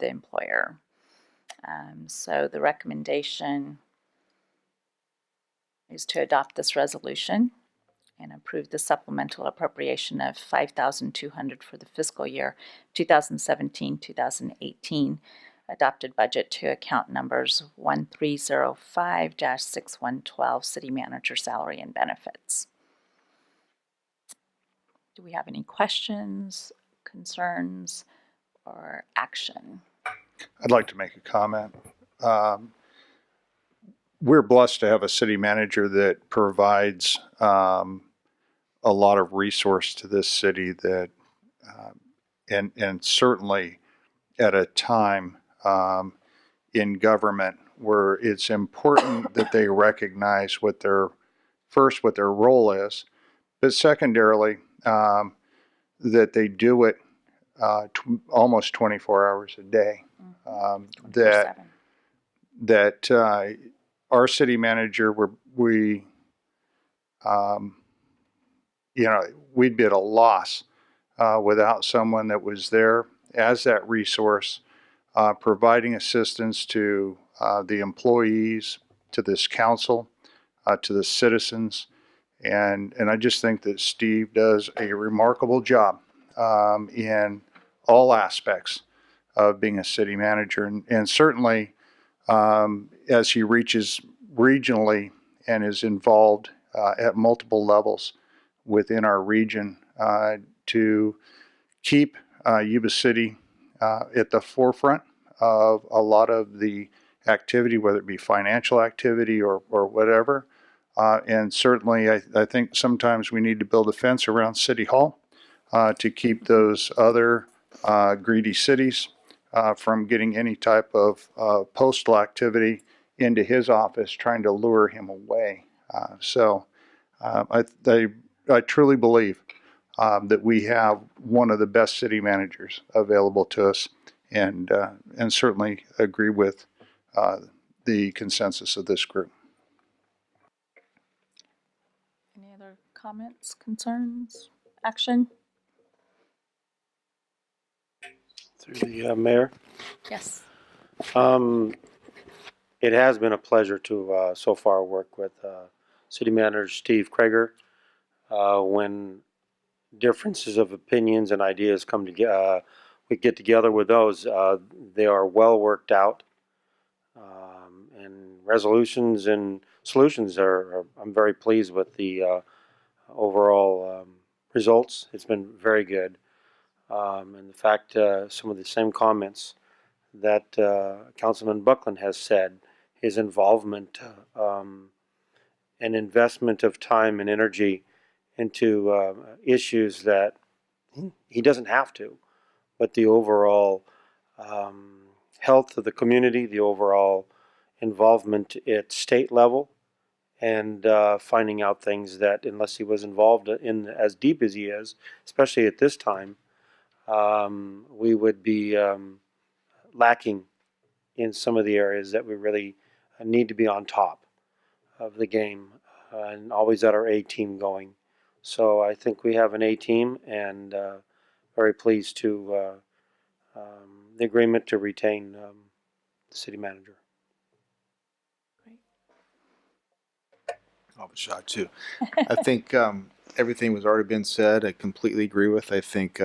employer. So the recommendation is to adopt this resolution and approve the supplemental appropriation of $5,200 for the fiscal year 2017-2018 adopted budget to account numbers 1305-6112 City Manager Salary and Benefits. Do we have any questions, concerns, or action? I'd like to make a comment. We're blessed to have a city manager that provides a lot of resource to this city that, and certainly at a time in government where it's important that they recognize what their role is, but secondarily, that they do it almost 24 hours a day. That our city manager, we'd be at a loss without someone that was there as that resource, providing assistance to the employees, to this council, to the citizens. And I just think that Steve does a remarkable job in all aspects of being a city manager. And certainly as he reaches regionally and is involved at multiple levels within our region to keep Yuba City at the forefront of a lot of the activity, whether it be financial activity or whatever. And certainly I think sometimes we need to build a fence around City Hall to keep those other greedy cities from getting any type of postal activity into his office, trying to lure him away. So I truly believe that we have one of the best city managers available to us, and certainly agree with the consensus of this group. Any other comments, concerns, action? Through the mayor. Yes. It has been a pleasure to so far work with City Manager Steve Krager. when differences of opinions and ideas come together, we get together with those. They are well worked out, and resolutions and solutions I'm very pleased with the overall results. It's been very good, and the fact some of the same comments that Councilman Buckland has said, his involvement and investment of time and energy into issues that he doesn't have to, but the overall health of the community, the overall involvement at state level, and finding out things that unless he was involved in as deep as he is, especially at this time, we would be lacking in some of the areas that we really need to be on top of the game and always at our A team going. So I think we have an A team, and very pleased to the agreement to retain the city manager. I'll have a shot too. I think everything was already been said. I completely agree with. I think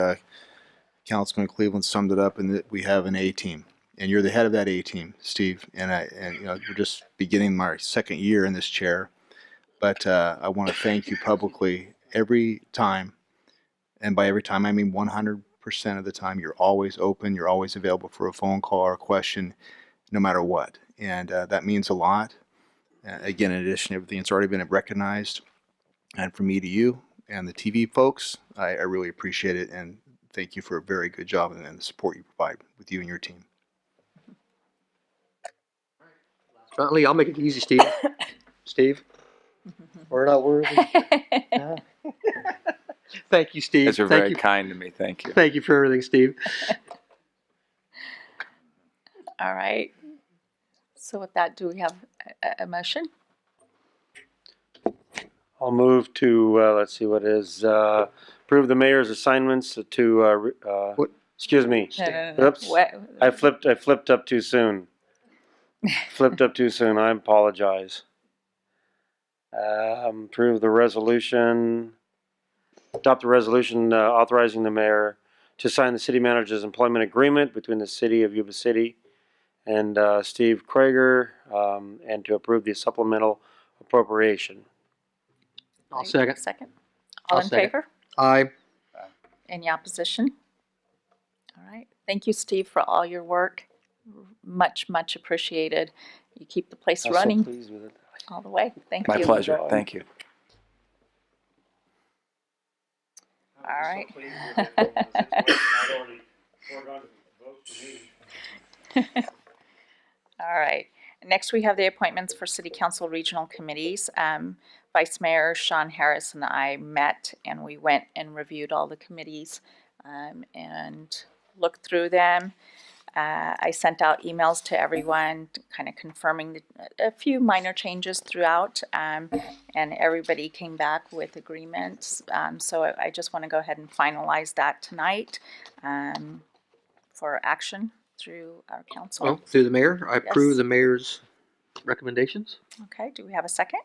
Councilman Cleveland summed it up in that we have an A team, and you're the head of that A team, Steve. And we're just beginning my second year in this chair, but I want to thank you publicly every time, and by every time I mean 100% of the time. You're always open. You're always available for a phone call or a question, no matter what, and that means a lot. Again, in addition to everything that's already been recognized, and from me to you and the TV folks, I really appreciate it, and thank you for a very good job and the support you provide with you and your team. Lee, I'll make it easy, Steve. Steve, we're not worthy. No. Thank you, Steve. Those are very kind to me. Thank you. Thank you for everything, Steve. All right. So with that, do we have a motion? I'll move to, let's see what it is, approve the mayor's assignments to, excuse me. No. Oops. I flipped up too soon. Flipped up too soon. I apologize. Approve the resolution, adopt the resolution authorizing the mayor to sign the city manager's employment agreement between the city of Yuba City and Steve Krager, and to approve the supplemental appropriation. I'll second. Second. All in favor? Aye. Any opposition? All right. Thank you, Steve, for all your work. Much, much appreciated. You keep the place running So pleased with it. all the way. Thank My you. pleasure. Thank you. All right. All right. Next, we have the appointments for City Council Regional Committees. Vice Mayor Sean Harris and I met, and we went and reviewed all the committees and looked through them. I sent out emails to everyone, kind of confirming a few minor changes throughout, and everybody came back with agreements. So I just want to go ahead and finalize that tonight for action through our council. Well, through the mayor, I approve the mayor's recommendations. Okay, do we have a second?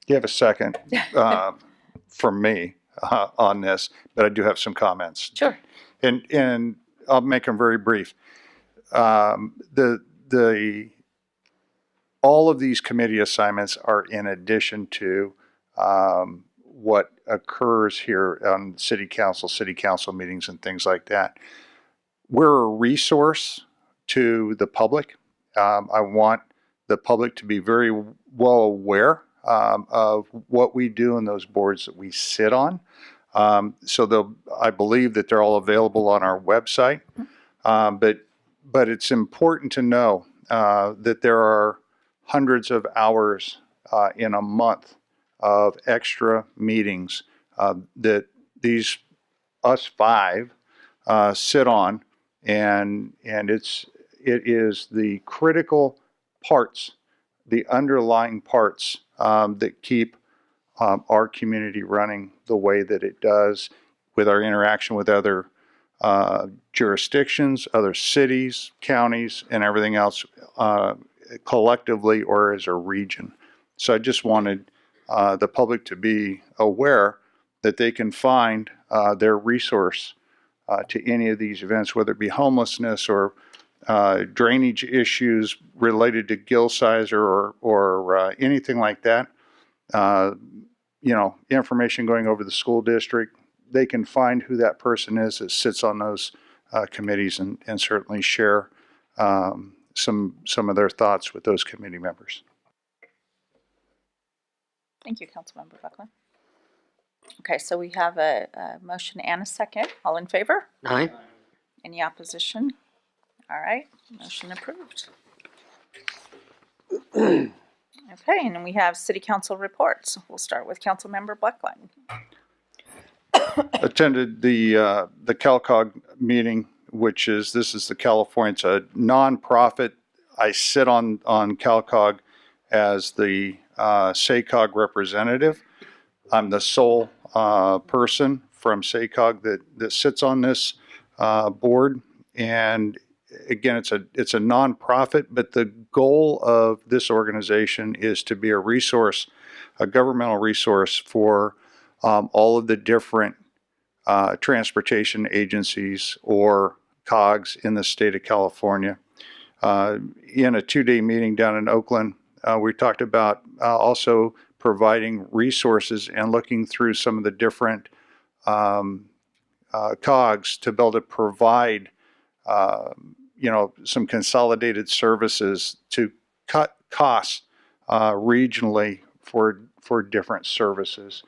You have a second from me on this, but I do have some comments. Sure. And I'll make them very brief. All of these committee assignments are in addition to what occurs here on city council meetings and things like that. We're a resource to the public. I want the public to be very well aware of what we do in those boards that we sit on. So I believe that they're all available on our website. But it's important to know that there are hundreds of hours in a month of extra meetings that us five sit on, and it is the critical parts, the underlying parts that keep our community running the way that it does, with our interaction with other jurisdictions, other cities, counties, and everything else collectively or as a region. So I just wanted the public to be aware that they can find their resource to any of these events, whether it be homelessness or drainage issues related to gill size or anything like that. Information going over the school district, they can find who that person is that sits on those committees and certainly share some of their thoughts with those committee members. Thank you, Councilmember Buckland. Okay, so we have a motion and a second. All in favor? Aye. Any opposition? All right, motion approved. Okay, and then we have city council reports. We'll start with Councilmember Buckland. Attended the CalCog meeting, this is the California, it's a nonprofit. I sit on CalCog as the SACOG representative. I'm the sole person from SACOG that sits on this board. And again, it's a nonprofit, but the goal of this organization is to be a resource, a governmental resource for all of the different transportation agencies or COGs in the state of California. In a 2-day meeting down in Oakland, we talked about also providing resources and looking through some of the different COGs to be able to provide some consolidated services to cut costs regionally for different services.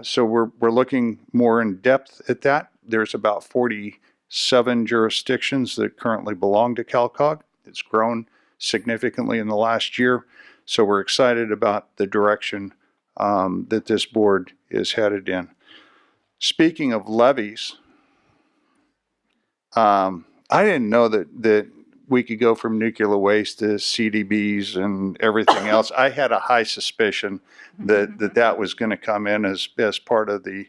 So we're looking more in depth at that. There's about 47 jurisdictions that currently belong to CalCog. It's grown significantly in the last year. So we're excited about the direction that this board is headed in. Speaking of levies, I didn't know that we could go from nuclear waste to CDBs and everything else. I had a high suspicion that was going to come in as part of the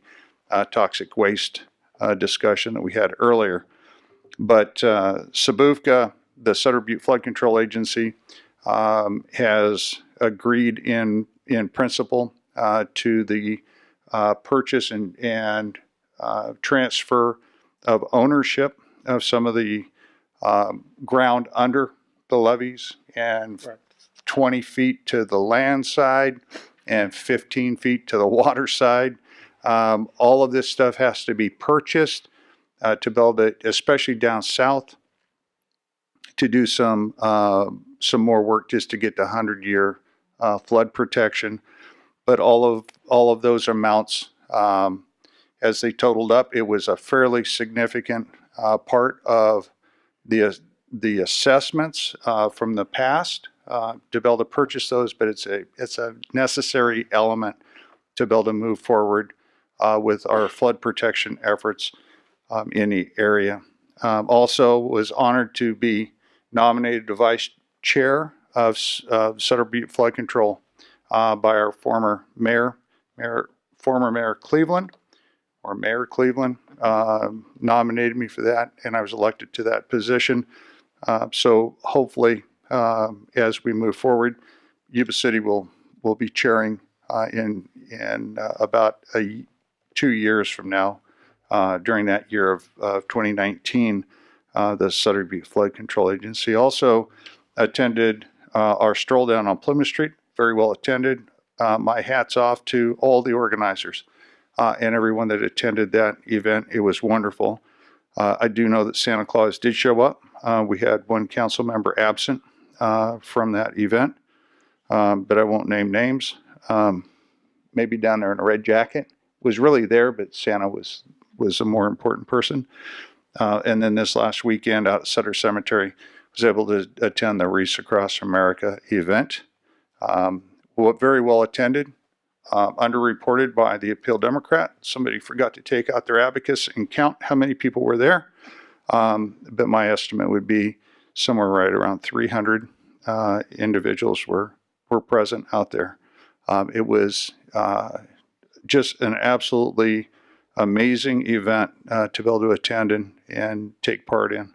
toxic waste discussion that we had earlier. But SBUFCA, the Sutter Butte Flood Control Agency, has agreed in principle to the purchase and transfer of ownership of some of the ground under the levees, and 20 feet to the land side and 15 feet to the water side. All of this stuff has to be purchased to build it, especially down south, to do some more work just to get the 100-year flood protection. But all of those amounts, as they totaled up, it was a fairly significant part of the assessments from the past to be able to purchase those. But it's a necessary element to be able to move forward with our flood protection efforts in the area. Also was honored to be nominated to vice chair of Sutter Butte Flood Control by our former Mayor Cleveland, nominated me for that, and I was elected to that position. So hopefully, as we move forward, Yuba City will be chairing in about 2 years from now, during that year of 2019, the Sutter Butte Flood Control Agency. Also attended our stroll down on Plymouth Street, very well attended. My hat's off to all the organizers and everyone that attended that event. It was wonderful. I do know that Santa Claus did show up. We had one council member absent from that event, but I won't name names. Maybe down there in a red jacket. Was really there, but Santa was a more important person. And then this last weekend out at Sutter Cemetery, was able to attend the Wreaths Across America event. Very well attended, underreported by the Appeal Democrat. Somebody forgot to take out their abacus and count how many people were there. But my estimate would be somewhere right around 300 individuals were present out there. It was just an absolutely amazing event to be able to attend and take part in.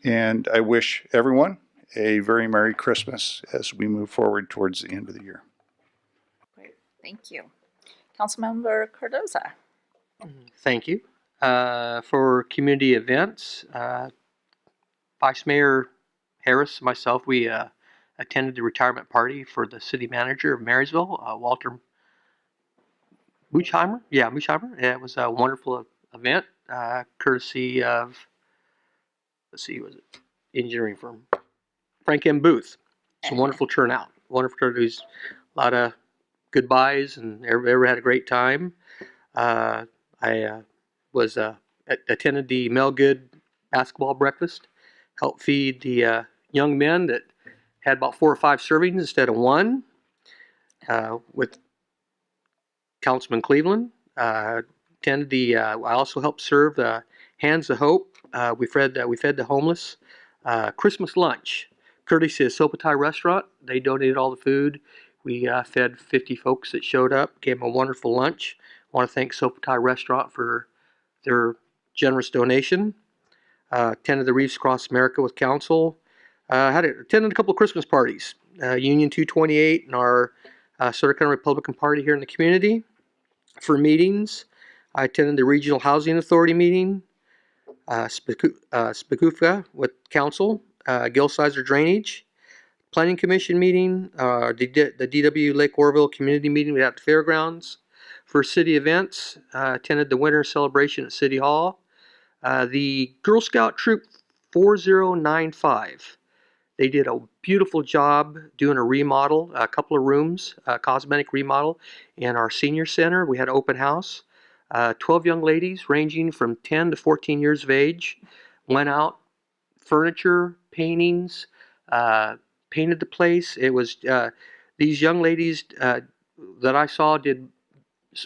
And I wish everyone a very Merry Christmas as we move forward towards the end of the year. Thank you. Councilmember Cardoza. Thank you. For community events, Vice Mayor Harris and myself, we attended the retirement party for the city manager of Marysville, Walter Buchheimer. Yeah, Buchheimer. Yeah, it was a wonderful event, courtesy of, let's see, was it engineering firm Frank M. Booth. It's a wonderful turnout. Wonderful turnout. There's a lot of goodbyes, and everybody had a great time. I was attended the Mel Good basketball breakfast. Helped feed the young men that had about 4 or 5 servings instead of 1. With Councilman Cleveland, attended the. I also helped serve the Hands of Hope. We fed the homeless Christmas lunch, courtesy of Sopatai Restaurant. They donated all the food. We fed 50 folks that showed up. Gave them a wonderful lunch. I want to thank Sopatai Restaurant for their generous donation. Attended the Reefs Across America with council. Attended a couple of Christmas parties. Union 228 and our Sutter County Republican Party here in the community. For meetings, I attended the Regional Housing Authority meeting, Spakufka with council, Gil-Sizer Drainage, Planning Commission meeting, the DW Lake Orville Community meeting we had at the fairgrounds. For city events, attended the winter celebration at City Hall. The Girl Scout Troop 4095. They did a beautiful job doing a remodel, a couple of rooms, a cosmetic remodel in our senior center. We had an open house. 12 young ladies ranging from 10 to 14 years of age went out, furniture, paintings, painted the place. It was these young ladies that I saw did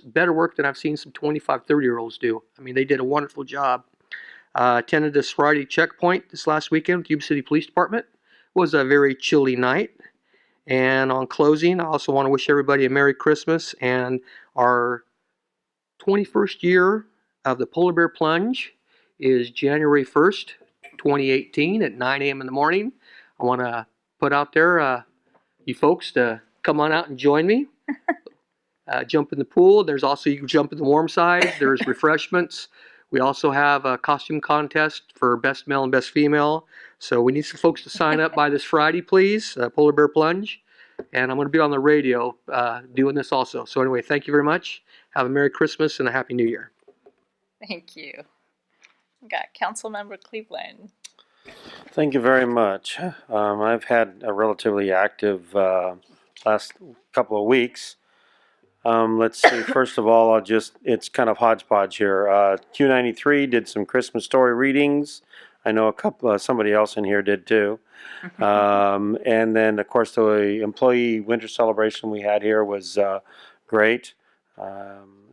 better work than I've seen some 25, 30-year-olds do. I mean, they did a wonderful job. Attended the sorority checkpoint this last weekend with the Yuba City Police Department. It was a very chilly night. And on closing, I also want to wish everybody a Merry Christmas and our 21st year of the Polar Bear Plunge is January 1st, 2018 at 9 a.m. in the morning. I want to put out there you folks to come on out and join me. Jump in the pool. There's also, you can jump in the warm side. There's refreshments. We also have a costume contest for best male and best female. So we need some folks to sign up by this Friday, please. Polar Bear Plunge. And I'm going to be on the radio doing this also. So anyway, thank you very much. Have a Merry Christmas and a Happy New Year. Thank you. We got Councilmember Cleveland. Thank you very much. I've had a relatively active last couple of weeks. Let's see, first of all, it's kind of hodgepodge here. Q93 did some Christmas story readings. I know somebody else in here did too. And then, of course, the employee winter celebration we had here was great.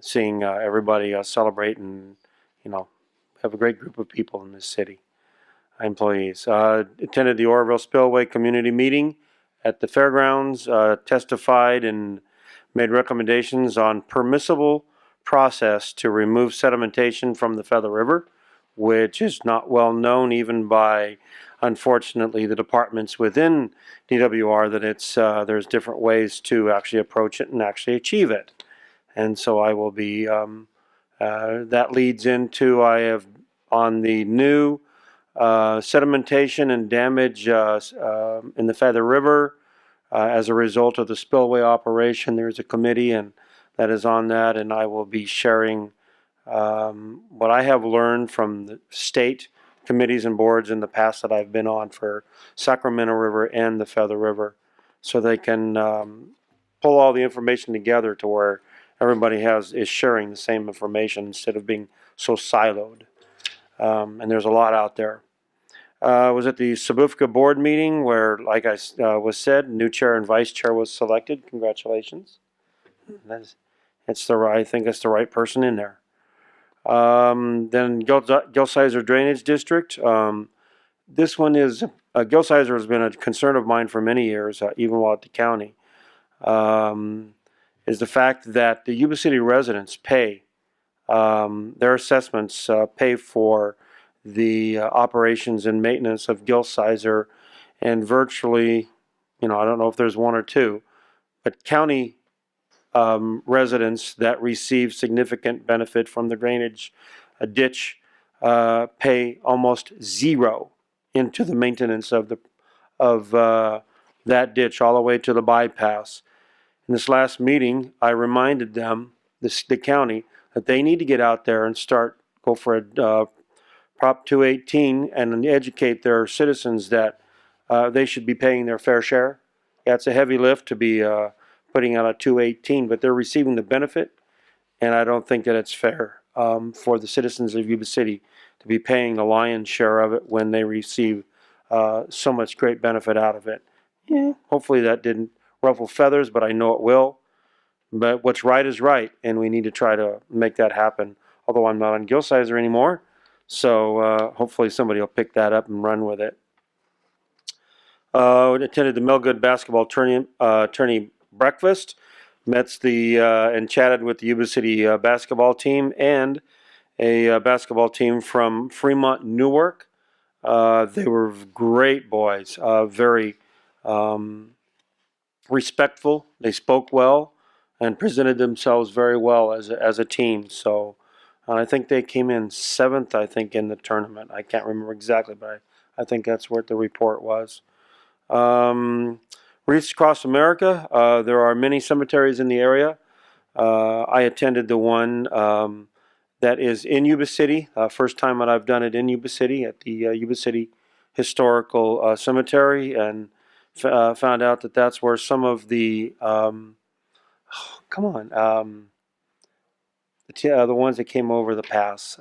Seeing everybody celebrate and, have a great group of people in this city, employees. Attended the Orville Spillway Community Meeting at the fairgrounds, testified and made recommendations on permissible process to remove sedimentation from the Feather River, which is not well known even by, unfortunately, the departments within DWR that there's different ways to actually approach it and actually achieve it. And so I will be, that leads into, I have on the new sedimentation and damage in the Feather River. As a result of the spillway operation, there's a committee and that is on that, and I will be sharing what I have learned from the state committees and boards in the past that I've been on for Sacramento River and the Feather River, so they can pull all the information together to where everybody is sharing the same information instead of being so siloed. And there's a lot out there. Was at the Sabufka board meeting where, like I was said, new chair and vice chair was selected. Congratulations. I think that's the right person in there. Then Gil-Sizer Drainage District. This one is, Gil-Sizer has been a concern of mine for many years, even while at the county, is the fact that the Yuba City residents pay, their assessments pay for the operations and maintenance of Gil-Sizer, and virtually, I don't know if there's one or two, but county residents that receive significant benefit from the drainage ditch pay almost zero into the maintenance of that ditch all the way to the bypass. In this last meeting, I reminded them, the county, that they need to get out there and go for a Prop 218 and educate their citizens that they should be paying their fair share. Yeah, it's a heavy lift to be putting out a 218, but they're receiving the benefit, and I don't think that it's fair for the citizens of Yuba City to be paying the lion's share of it when they receive so much great benefit out of it. Yeah, hopefully that didn't ruffle feathers, but I know it will. But what's right is right, and we need to try to make that happen. Although I'm not on Gilsizer anymore, so hopefully somebody will pick that up and run with it. Attended the Melgood basketball tourney breakfast, met and chatted with the Yuba City basketball team and a basketball team from Fremont, Newark. They were great boys, very respectful. They spoke well and presented themselves very well as a team. So I think they came in 7th, I think, in the tournament. I can't remember exactly, but I think that's what the report was. Wreaths Across America, there are many cemeteries in the area. I attended the one that is in Yuba City. First time that I've done it in Yuba City at the Yuba City Historical Cemetery, and found out that that's where some of the the ones that came over the pass.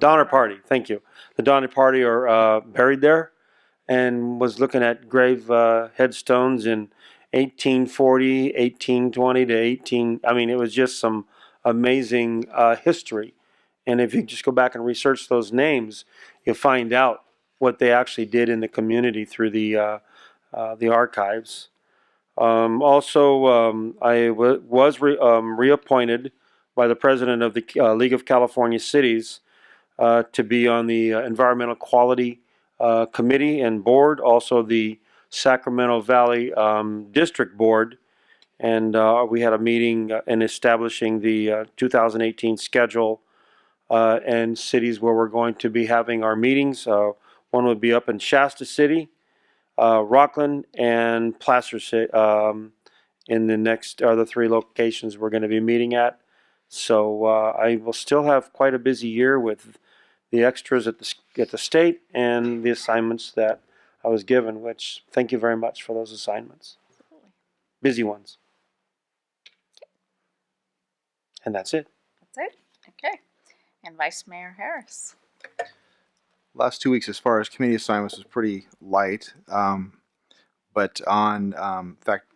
Donner Party, thank you. The Donner Party are buried there, and was looking at grave headstones in 1840, 1820 to 18. I mean, it was just some amazing history. And if you just go back and research those names, you'll find out what they actually did in the community through the archives. Also, I was reappointed by the president of the League of California Cities to be on the Environmental Quality Committee and Board, also the Sacramento Valley District Board. And we had a meeting in establishing the 2018 schedule and cities where we're going to be having our meetings. One would be up in Shasta City, Rockland, and Placer City. In the next are the 3 locations we're going to be meeting at. So I will still have quite a busy year with the extras at the state and the assignments that I was given, which thank you very much for those assignments. Absolutely. Busy ones. And that's it. That's it. Okay. And Vice Mayor Harris. Last 2 weeks, as far as committee assignments, was pretty light. But in fact,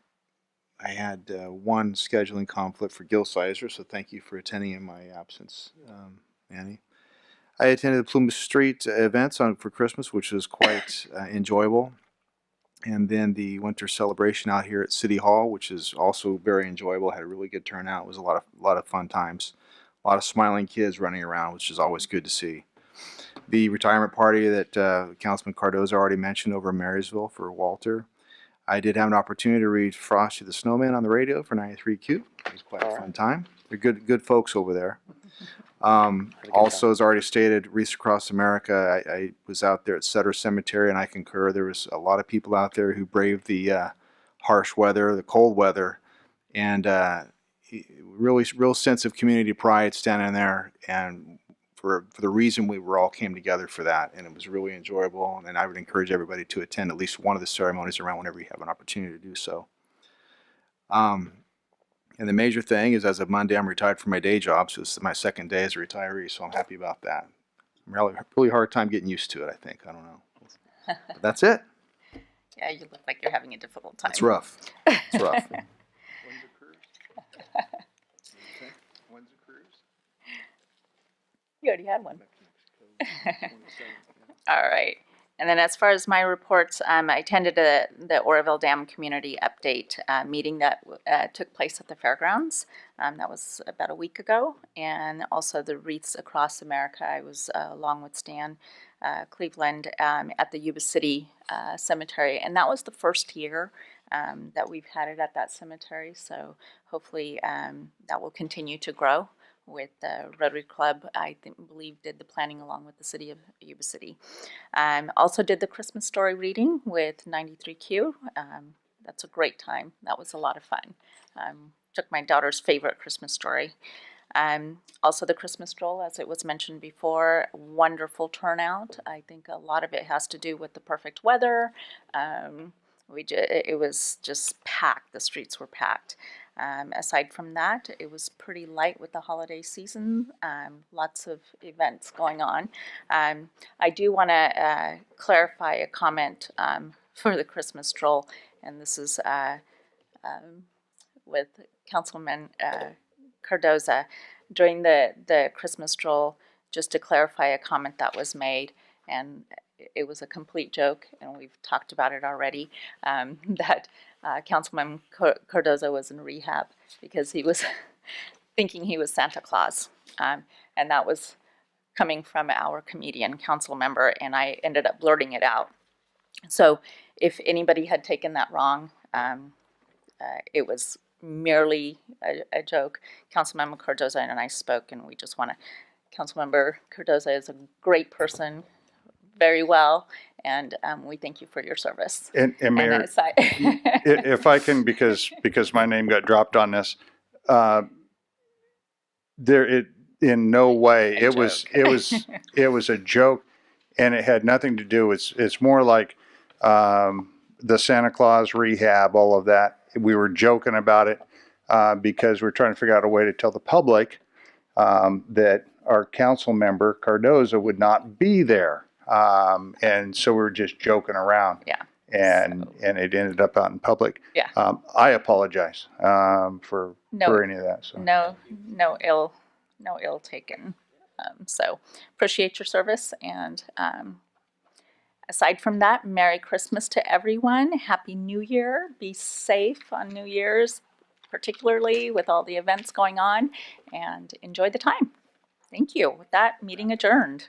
I had one scheduling conflict for Gilsizer, so thank you for attending in my absence, Annie. I attended the Plymouth Street events for Christmas, which was quite enjoyable. And then the winter celebration out here at City Hall, which is also very enjoyable. Had a really good turnout. It was a lot of fun times. A lot of smiling kids running around, which is always good to see. The retirement party that Councilman Cardozo already mentioned over in Marysville for Walter. I did have an opportunity to read Frosty the Snowman on the radio for 93Q. It was quite a fun time. They're good folks over there. Also, as already stated, Wreaths Across America, I was out there at Sutter Cemetery, and I concur. There was a lot of people out there who braved the harsh weather, the cold weather, and real sense of community pride standing there, and for the reason we all came together for that, and it was really enjoyable. And I would encourage everybody to attend at least one of the ceremonies around whenever you have an opportunity to do so. And the major thing is, as of Monday, I'm retired from my day job, so this is my second day as a retiree, so I'm happy about that. I'm really hard time getting used to it, I think. I don't know. But that's it. Yeah, you look like you're having a difficult time. It's rough. It's rough. When's the cruise? When's the cruise? You already had one. All right. And then as far as my reports, I attended the Oroville Dam Community Update meeting that took place at the fairgrounds. That was about a week ago. And also the Wreaths Across America. I was along with Stan Cleveland at the Yuba City Cemetery. And that was the first year that we've had it at that cemetery. So hopefully that will continue to grow with the Rotary Club, believe did the planning along with the city of Yuba City. Also did the Christmas story reading with 93Q. That's a great time. That was a lot of fun. Took my daughter's favorite Christmas story. Also the Christmas stroll, as it was mentioned before, wonderful turnout. I think a lot of it has to do with the perfect weather. It was just packed. The streets were packed. Aside from that, it was pretty light with the holiday season. Lots of events going on. I do want to clarify a comment for the Christmas stroll, and this is with Councilman Cardoza. During the Christmas stroll, just to clarify a comment that was made, and it was a complete joke, and we've talked about it already, that Councilman Cardoza was in rehab because he was thinking he was Santa Claus. And that was coming from our comedian council member, and I ended up blurting it out. So if anybody had taken that wrong, it was merely a joke. Councilmember Cardoza and I spoke, and we just want to, Councilmember Cardoza is a great person, very well, and we thank you for your service. And Mayor, if I can, because my name got dropped on this, in no way it was a joke, and it had nothing to do. It's more like the Santa Claus rehab, all of that. We were joking about it because we're trying to figure out a way to tell the public that our council member Cardoza would not be there. And so we were just joking around. Yeah. And it ended up out in public. Yeah. I apologize for any of that. So. No ill taken. So appreciate your service, and aside from that, Merry Christmas to everyone. Happy New Year. Be safe on New year's, particularly with all the events going on, and enjoy the time. Thank you. With that, meeting adjourned.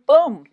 Boom.